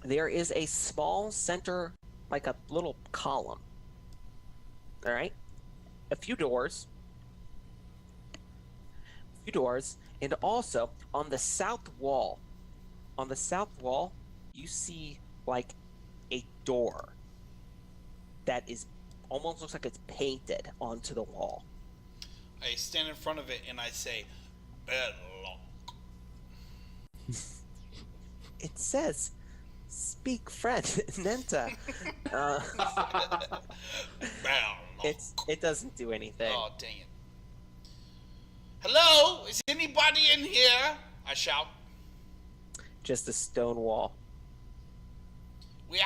There is a small center, like a little column. All right, a few doors, and also on the south wall. On the south wall, you see like a door that is almost looks like it's painted onto the wall. I stand in front of it and I say, "Bad luck." It says, "Speak French, Nenta." Bad luck. It doesn't do anything. Oh, dang it. Hello? Is anybody in here? I shout. Just a stone wall. We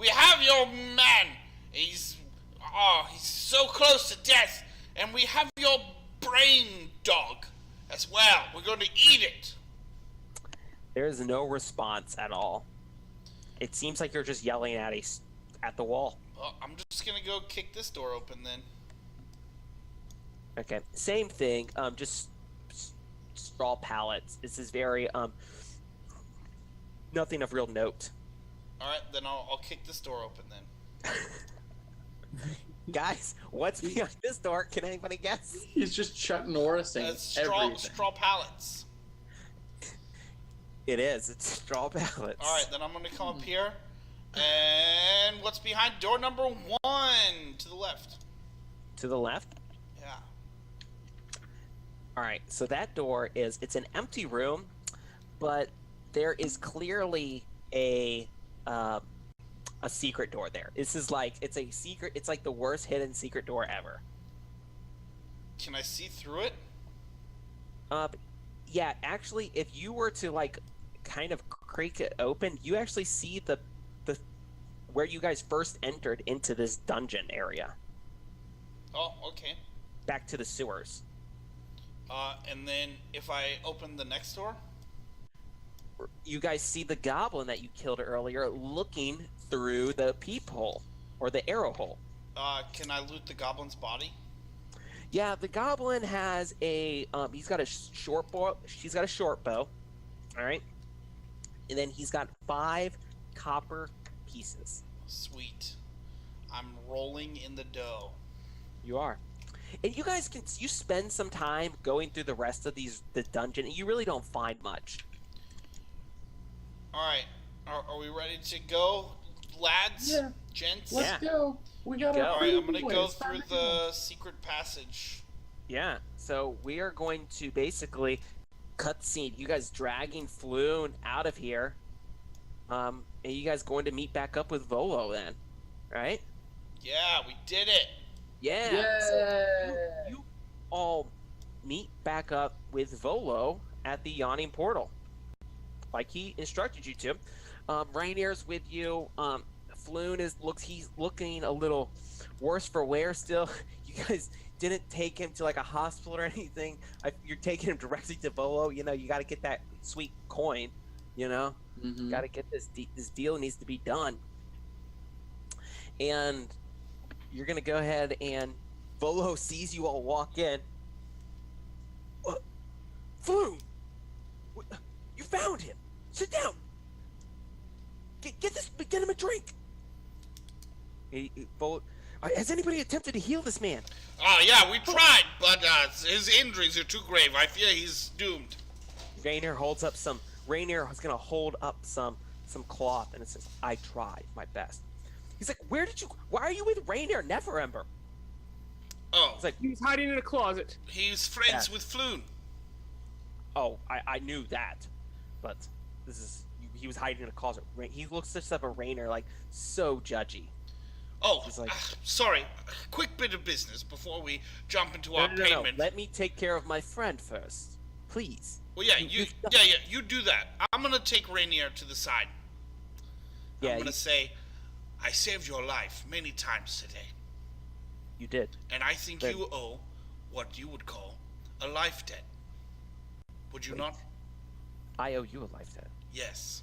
have your man. He's so close to death. And we have your brain dog as well. We're going to eat it. There is no response at all. It seems like you're just yelling at the wall. Well, I'm just going to go kick this door open then. Okay, same thing. Just straw pallets. This is very nothing of real note. All right, then I'll kick this door open then. Guys, what's behind this door? Can anybody guess? He's just Chuck Norrising everything. Straw pallets. It is. It's straw pallets. All right, then I'm going to come up here. And what's behind door number 1 to the left? To the left. Yeah. All right. So that door it's an empty room, but there is clearly a secret door there. This is like it's a secret. It's like the worst hidden secret door ever. Can I see through it? Yeah. Actually, if you were to like kind of creak it open, you actually see the where you guys first entered into this dungeon area. Oh, okay. Back to the sewers. And then if I open the next door? You guys see the goblin that you killed earlier looking through the peephole or the arrow hole. Can I loot the goblin's body? Yeah, the goblin has a he's got a short bow. She's got a short bow. All right. And then he's got 5 copper pieces. Sweet. I'm rolling in the dough. You are. And you guys you spend some time going through the rest of the dungeon, and you really don't find much. All right. Are we ready to go, lads? Yeah. Gents? Let's go. We gotta. Go. All right, I'm going to Wait, go it's time through to the secret passage. Yeah. So we are going to basically cutscene. You guys dragging Floon out of here. And you guys going to meet back up with Volo then, right? Yeah, we did it. Yeah. Yay! So you all meet back up with Volo at the yawning portal, like he instructed you to. Rainier's with you. Floon he's looking a little worse for wear still. You guys didn't take him to like a hospital or anything. You're taking him directly to Volo. You know, you got to get that sweet coin. You know, Mhm. got to get this deal needs to be done. And you're gonna go ahead and Volo sees you all walk in. Floon, you found him. Sit down. Get him a drink. Volo, has anybody attempted to heal this man? Yeah, we tried, but his injuries are too grave. I fear he's doomed. Rainier is gonna hold up some cloth, and it says, "I tried my best." He's like, why are you with Rainier? Never Ember. Oh, It's like, He was hiding in a closet. he's friends Yeah. with Floon. oh, I knew that, but he was hiding in a closet. He looks just up at Rainier like so judgy. Oh, He's like- sorry. Quick bit of business before we jump into our No. payment. Let me take care of my friend first, please. Well, yeah, you do that. I'm gonna take Rainier to the side. Yeah, I'm gonna say, I saved your life many times today, you did. and I think Then- you owe what you would call a life debt. Would you Wait. not? I owe you a life debt. Yes.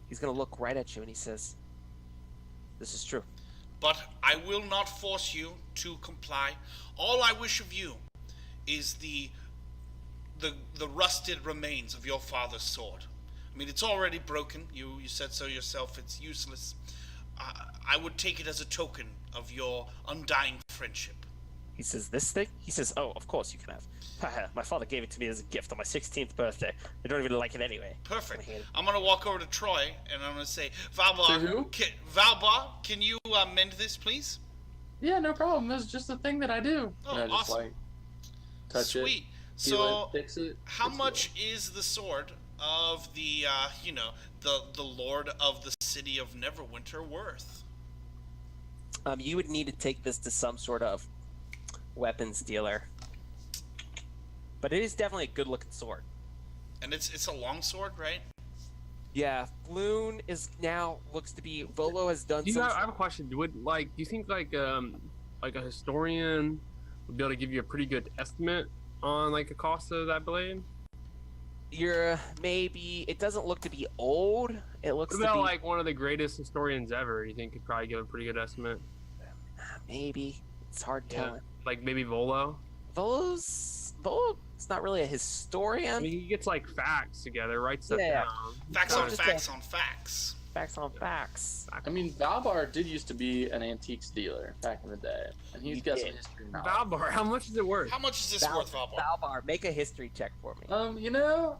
He's gonna look right at you and he says, "This is true." But I will not force you to comply. All I wish of you is the rusted remains of your father's sword. I mean, it's already broken. You said so yourself. It's useless. I would take it as a token of your undying friendship. He says, "This thing?" He says, "Oh, of course you can have. My father gave it to me as a gift on my 16th birthday. I don't even like it anyway." Perfect. Hand it. I'm gonna walk over to Troy and I'm gonna say, To Valbar, who? Valbar, can you mend this, please? Yeah, no problem. That's just a thing that I do. Oh, And I just awesome. like touch Sweet. it, So, heal it, fix it. how it's much is the sword of the the Lord of the City of Neverwinter worth? You would need to take this to some sort of weapons dealer. But it is definitely a good-looking sword. And it's a long sword, right? Yeah, Floon is now looks to be. Volo has done some. I have a question. Do you think like a historian would be able to give you a pretty good estimate on like the cost of that blade? You're maybe. It doesn't look to be old. It looks What to about be like one of the greatest historians ever? You think could probably give a pretty good estimate? maybe. It's hard Yeah. telling. Like maybe Volo? Volo's not really a historian. I mean, he gets like facts together, writes stuff Yeah. down. Facts No, on just facts on facts. Facts on facts. I mean, Valbar did used to be an antiques dealer back in the day, and he's He got some did. history knowledge. Valbar, how much is it worth? How much is this worth, Valbar? Valbar, make a history check for me.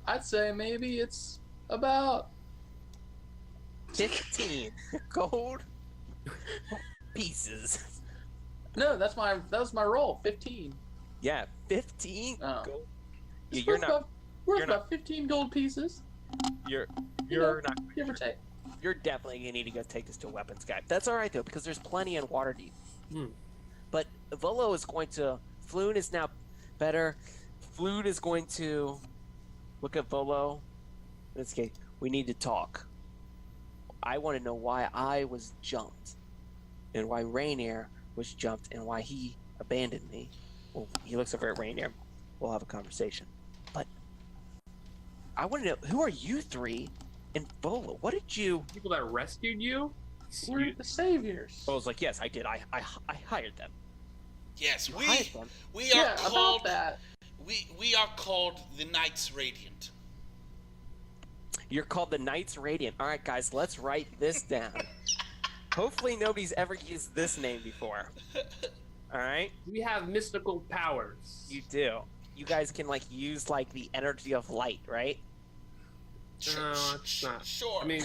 I'd say maybe it's about 15 gold pieces. No, that was my roll. 15. Yeah, 15 Oh. gold. It's You're worth not. about, worth you're about 15 gold pieces. You're You know, not. give or take. You're definitely gonna need to go take this to a weapons guy. That's all right though, because there's plenty in Waterdeep. But Volo is going to. Floon is now better. Floon is going to look at Volo. In this case, we need to talk. I want to know why I was jumped, and why Rainier was jumped, and why he abandoned me. Well, he looks over at Rainier. We'll have a conversation. But I want to know, who are you three? And Volo, what did you? People that rescued you? We're the saviors. Volo's like, yes, I did. I hired them. Yes, You we hired them. we are Yeah, about called that. we are called the Knights Radiant. You're called the Knights Radiant. All right, guys, let's write this down. Hopefully, nobody's ever used this name before. All right, We have mystical powers. you do. You guys can like use like the energy of light, right? No, it's not. Sure. I mean,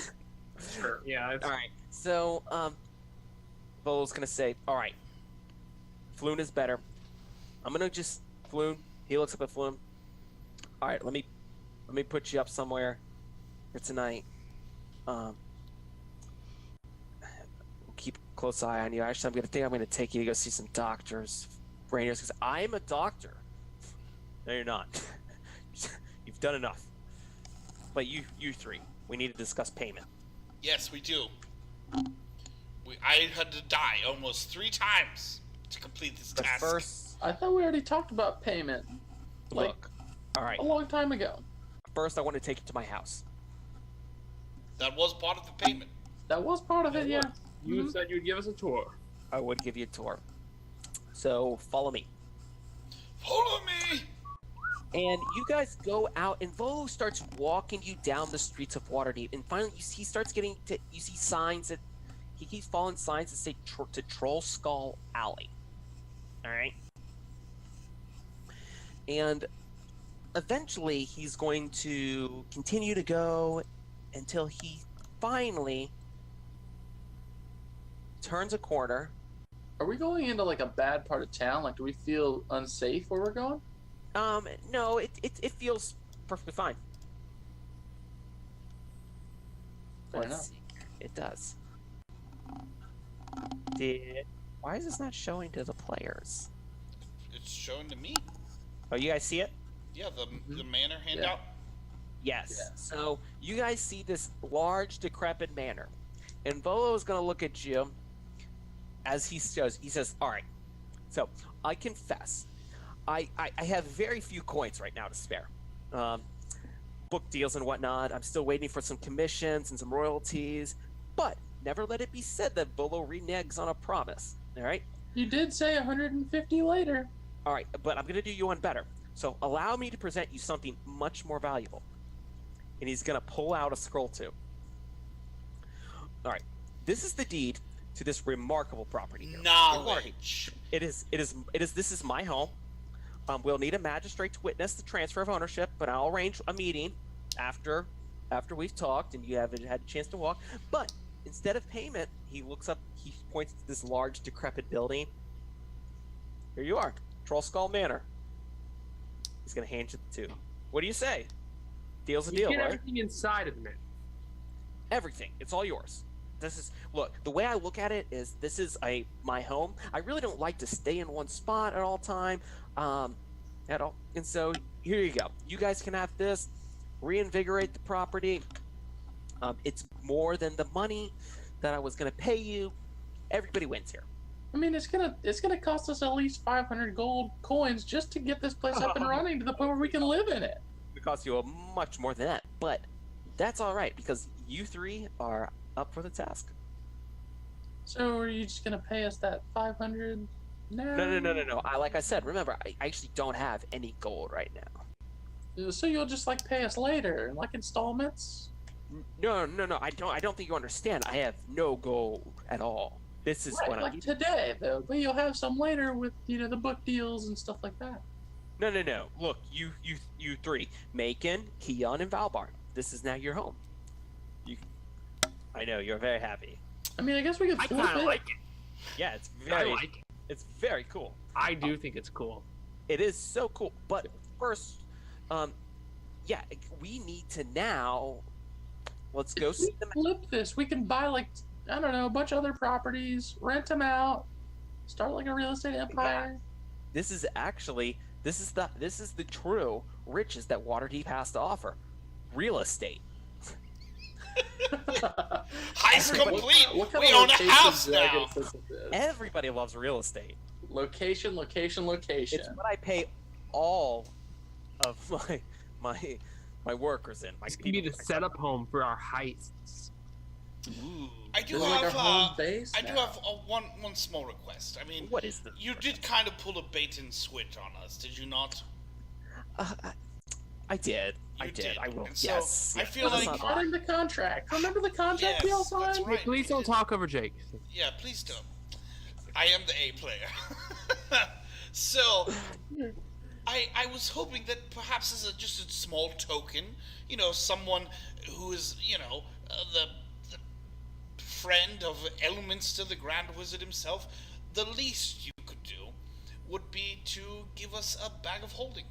sure. Yeah. It's, All right. So, Volo's gonna say, "All right, Floon is better. I'm gonna just Floon." He looks up at Floon. All right, let me put you up somewhere for tonight. We'll keep a close eye on you. Actually, I'm gonna take you to go see some doctors. Rainier says, "I'm a doctor." No, you're not. You've done enough. But you three, we need to discuss payment. Yes, we do. I had to die almost 3 times to complete this But task. first, I thought we already talked about payment like look. All right. a long time ago. First, I want to take you to my house. That was part of the payment. That was part of it, yeah. You said you'd give us a tour. I would give you a tour. So follow me. Follow me. And you guys go out, and Volo starts walking you down the streets of Waterdeep. And finally, he starts getting to. You see signs that he keeps following signs that say to Troll Skull Alley. All right. And eventually, he's going to continue to go until he finally turns a corner. Are we going into like a bad part of town? Like, do we feel unsafe where we're going? No, it feels perfectly fine. Fair Let's enough. see. It does. Why is this not showing to the players? It's shown to me. Oh, you guys see it? Yeah, the manor handout. Yes. Yeah. So you guys see this large, decrepit manor, and Volo is going to look at you as he shows. He says, "All right. So I confess, I have very few coins right now to spare. Book deals and whatnot. I'm still waiting for some commissions and some royalties. But never let it be said that Volo reneges on a promise. All right. You did say 150 later. All right. But I'm going to do you one better. So allow me to present you something much more valuable." And he's going to pull out a scroll too. All right. This is the deed to this remarkable property here. Knowledge. This is my home. We'll need a magistrate to witness the transfer of ownership, but I'll arrange a meeting after we've talked and you haven't had a chance to walk. But instead of payment, he looks up, he points to this large, decrepit building. Here you are, Troll Skull Manor. He's gonna hand you the 2. What do you say? Deal's a You deal, get right? everything inside of it. Everything. It's all yours. Look, the way I look at it is this is my home. I really don't like to stay in one spot at all time. And so here you go. You guys can have this, reinvigorate the property. It's more than the money that I was gonna pay you. Everybody wins here. I mean, it's gonna cost us at least 500 gold coins just to get this place up and running to the point where we can live in it. It costs you much more than that, but that's all right because you three are up for the task. So are you just gonna pay us that 500 now? No. Like I said, remember, I actually don't have any gold right now. So you'll just like pay us later, like installments? No. I don't think you understand. I have no gold at all. This is Right, what like I. today though, but you'll have some later with the book deals and stuff like that. No. Look, you three, Macon, Keon, and Valbar. This is now your home. I know you're very happy. I mean, I guess we could I flip kind of it. like it. Yeah, it's I very. like it. It's very cool. I do think it's cool. It is so cool. But first, yeah, we need to now. Let's go If see we them. flip this, we can buy like I don't know a bunch of other properties, rent them out, start like a real estate empire. This is the true riches that Waterdeep has to offer. Real estate. Heist Everybody- complete. What kind We of own a location house Dragon now. fits with this? Everybody loves real estate. Location. It's what I pay all of my workers in. My This can be the people. setup home for our heists. Ooh. I do This is like have our home base I do now. have one small request. I mean, What is this? you did kind of pull a bait and switch on us, did you not? I did. You did. I will. And so, Yes. I feel That's like- not Signing the contract. Remember the contract we all Yes, that's signed? right. Please don't talk over Jake. Yeah, please don't. I am the A player. So, I was hoping that perhaps as just a small token, someone who is, the friend of elements to the Grand Wizard himself, the least you could do would be to give us a bag of holding.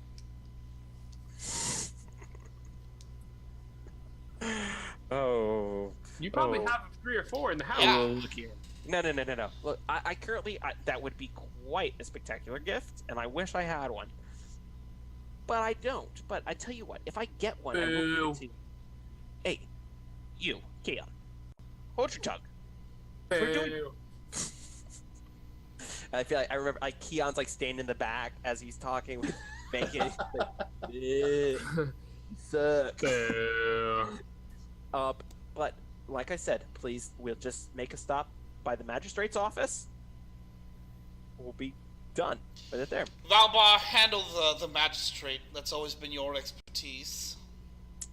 Oh. You probably Oh. have 3 or 4 in the house. Yeah. Look here. No. Look, I currently that would be quite a spectacular gift, and I wish I had one. But I don't. But I tell you what, if I get one, I will give Boo. it to you. Hey, you, Keon, hold your tongue. We're doing- Boo. I feel like I remember Keon's like standing in the back as he's talking with Bacon. Suck. Boo. But like I said, please, we'll just make a stop by the magistrate's office. We'll be done with it there. Valbar, handle the magistrate. That's always been your expertise.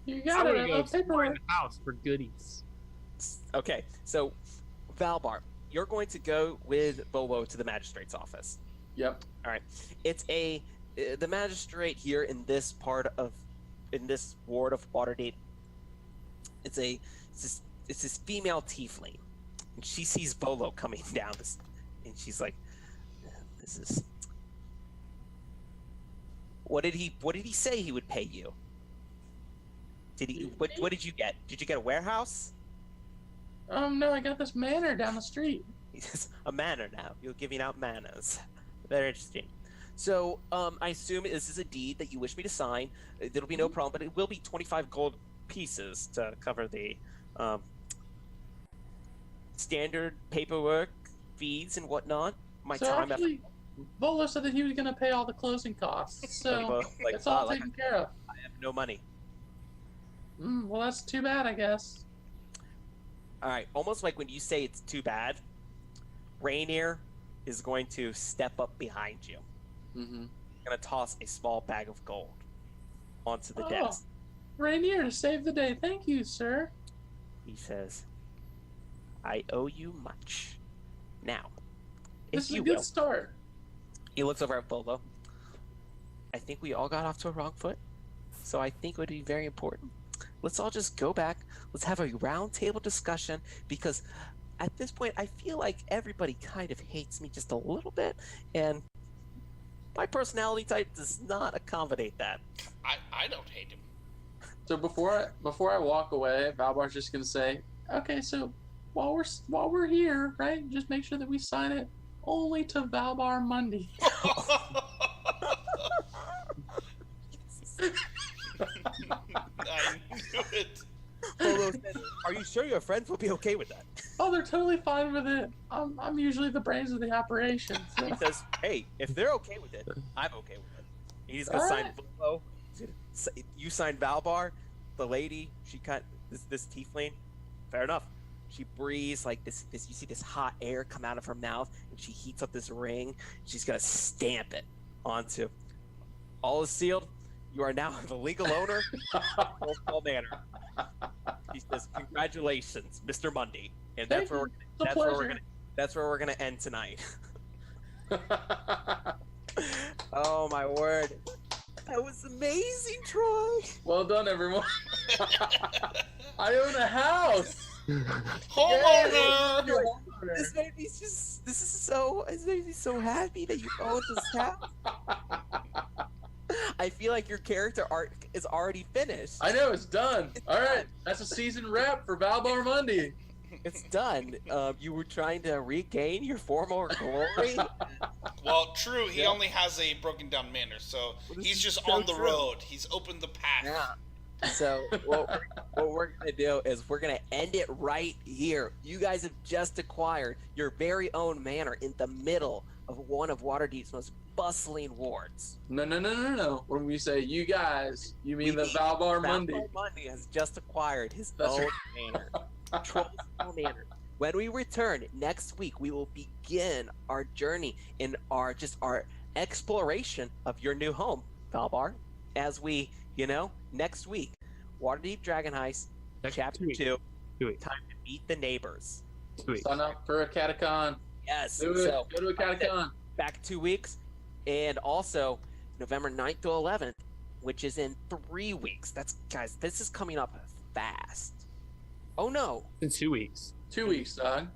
You I got want it. to I go love explore in paperwork. the house for goodies. Okay, so Valbar, you're going to go with Bolo to the magistrate's office. Yep. All right. It's the magistrate here in this ward of Waterdeep. It's this female tiefling, and she sees Bolo coming down this, and she's like, "This is what did he say he would pay you? Did he what did you get? Did you get a warehouse? No, I got this manor down the street. He says, a manor now. You're giving out manors. Very interesting. So, I assume this is a deed that you wish me to sign. There'll be no problem, but it will be 25 gold pieces to cover the standard paperwork, fees, and whatnot. My So time actually, Volo said that he was going to pay all the closing costs, so like, it's all like, taken care of. I have no money. Well, that's too bad, I guess. All right, almost like when you say it's too bad, Rainier is going to step up behind you. Mm-hmm. Going to toss a small bag of gold onto the Oh. desk. Rainier, save the day. Thank you, sir. He says, I owe you much. Now, This if is you a good will. start. He looks over at Bolo. I think we all got off to a wrong foot. So I think it would be very important. Let's all just go back. Let's have a round table discussion, because at this point I feel like everybody kind of hates me just a little bit, and my personality type does not accommodate that. I don't hate him. So before I walk away, Valbar's just gonna say, okay, so while we're here, right, just make sure that we sign it only to Valbar Monday. I knew it. Bolo says, are you sure your friends will be okay with that? Oh, they're totally fine with it. I'm usually the brains of the operation. So. He says, hey, if they're okay with it, I'm okay with it. He's gonna All sign right. Bolo. You sign Valbar. The lady, she cut this tiefling. Fair enough. She breathes like this. You see this hot air come out of her mouth, and she heats up this ring. She's gonna stamp it onto. All is sealed. You are now the legal owner of Coldfall Manor. He says, "Congratulations, Mr. Mundy." And Thank that's where you. It's a that's where we're pleasure. gonna that's where we're gonna end tonight. Oh my word! That was amazing, Troy. Well done, everyone. I own a house. Homeowner! Yay! This made me so happy that you own this house. I feel like your character arc is already finished. I know, it's done. All right, that's a season wrap for Valbar Mundi. It's done. You were trying to regain your former glory. Well, true. He only has a broken down manner, so he's just so on the true. road. He's opened the path. Yeah. So what we're gonna do is we're gonna end it right here. You guys have just acquired your very own manor in the middle of one of Waterdeep's most bustling wards. No. When we say you guys, you mean the Valbar Mundi. Valbar Mundi has just acquired his own manor. Trollsville Manor. When we return next week, we will begin our journey in our exploration of your new home, Valbar. As we, next week, Waterdeep Dragon Heist, Chapter 2. 2 weeks. Time to meet the neighbors. 2 weeks. Sign up for a catacon. Yes. Do it. So, Go to a catacon. back 2 weeks, and also November 9th to 11th, which is in 3 weeks. Guys, this is coming up fast. Oh no. In 2 weeks. 2 weeks, dog.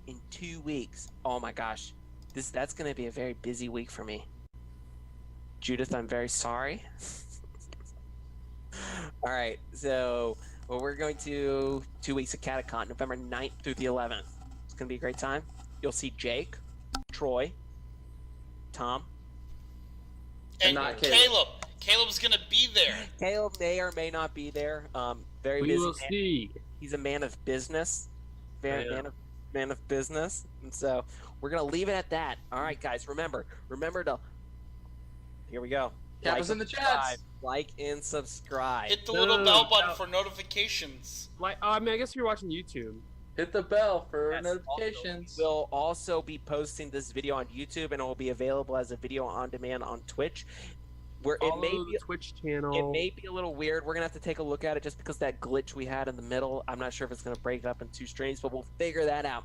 In 2 weeks. Oh my gosh. That's going to be a very busy week for me. Judith, I'm very sorry. All right. So, we're going to 2 weeks of Catacon, November 9th through the 11th. It's going to be a great time. You'll see Jake, Troy, Tom, And not Caleb. Caleb's gonna be there. Caleb may or may not be there. Very We busy. will man. see. He's a man of business. Yeah. Man of business. And so we're gonna leave it at that. All right, guys. Remember to. Here we go. Cap us in the chats. Like and subscribe. Hit the No, little no, bell no, button no. for notifications. I guess if you're watching YouTube. Hit the bell for Yes, notifications. We'll also be posting this video on YouTube, and it will be available as a video on demand on Twitch. Where it Follow may the be Twitch channel. It may be a little weird. We're gonna have to take a look at it just because that glitch we had in the middle. I'm not sure if it's gonna break up in 2 streams, but we'll figure that out.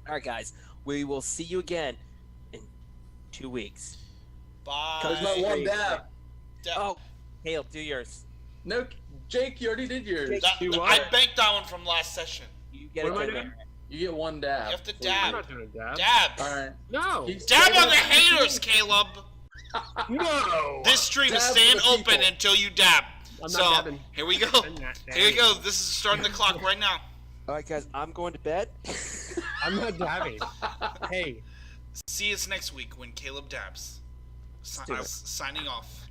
All right, guys. We will see you again in 2 weeks. Bye. There's my one dab. Oh, Caleb, do yours. No, Jake, you already did yours. Jake, Do I what? banked that one from last session. You get What am I it. doing? You get one dab. You have to please. dab. I'm not doing a dab. Dab. All right. No. He's Dab on the dabbing. haters, Caleb. No. This stream is Dab staying for the open people. until you dab. I'm So, not dabbing. here we go. I'm not Here we dabbing. go. This is starting the clock right now. All right, guys. I'm going to bed. I'm not dabbing. Hey. See us next week when Caleb dabs. do it. Signing off.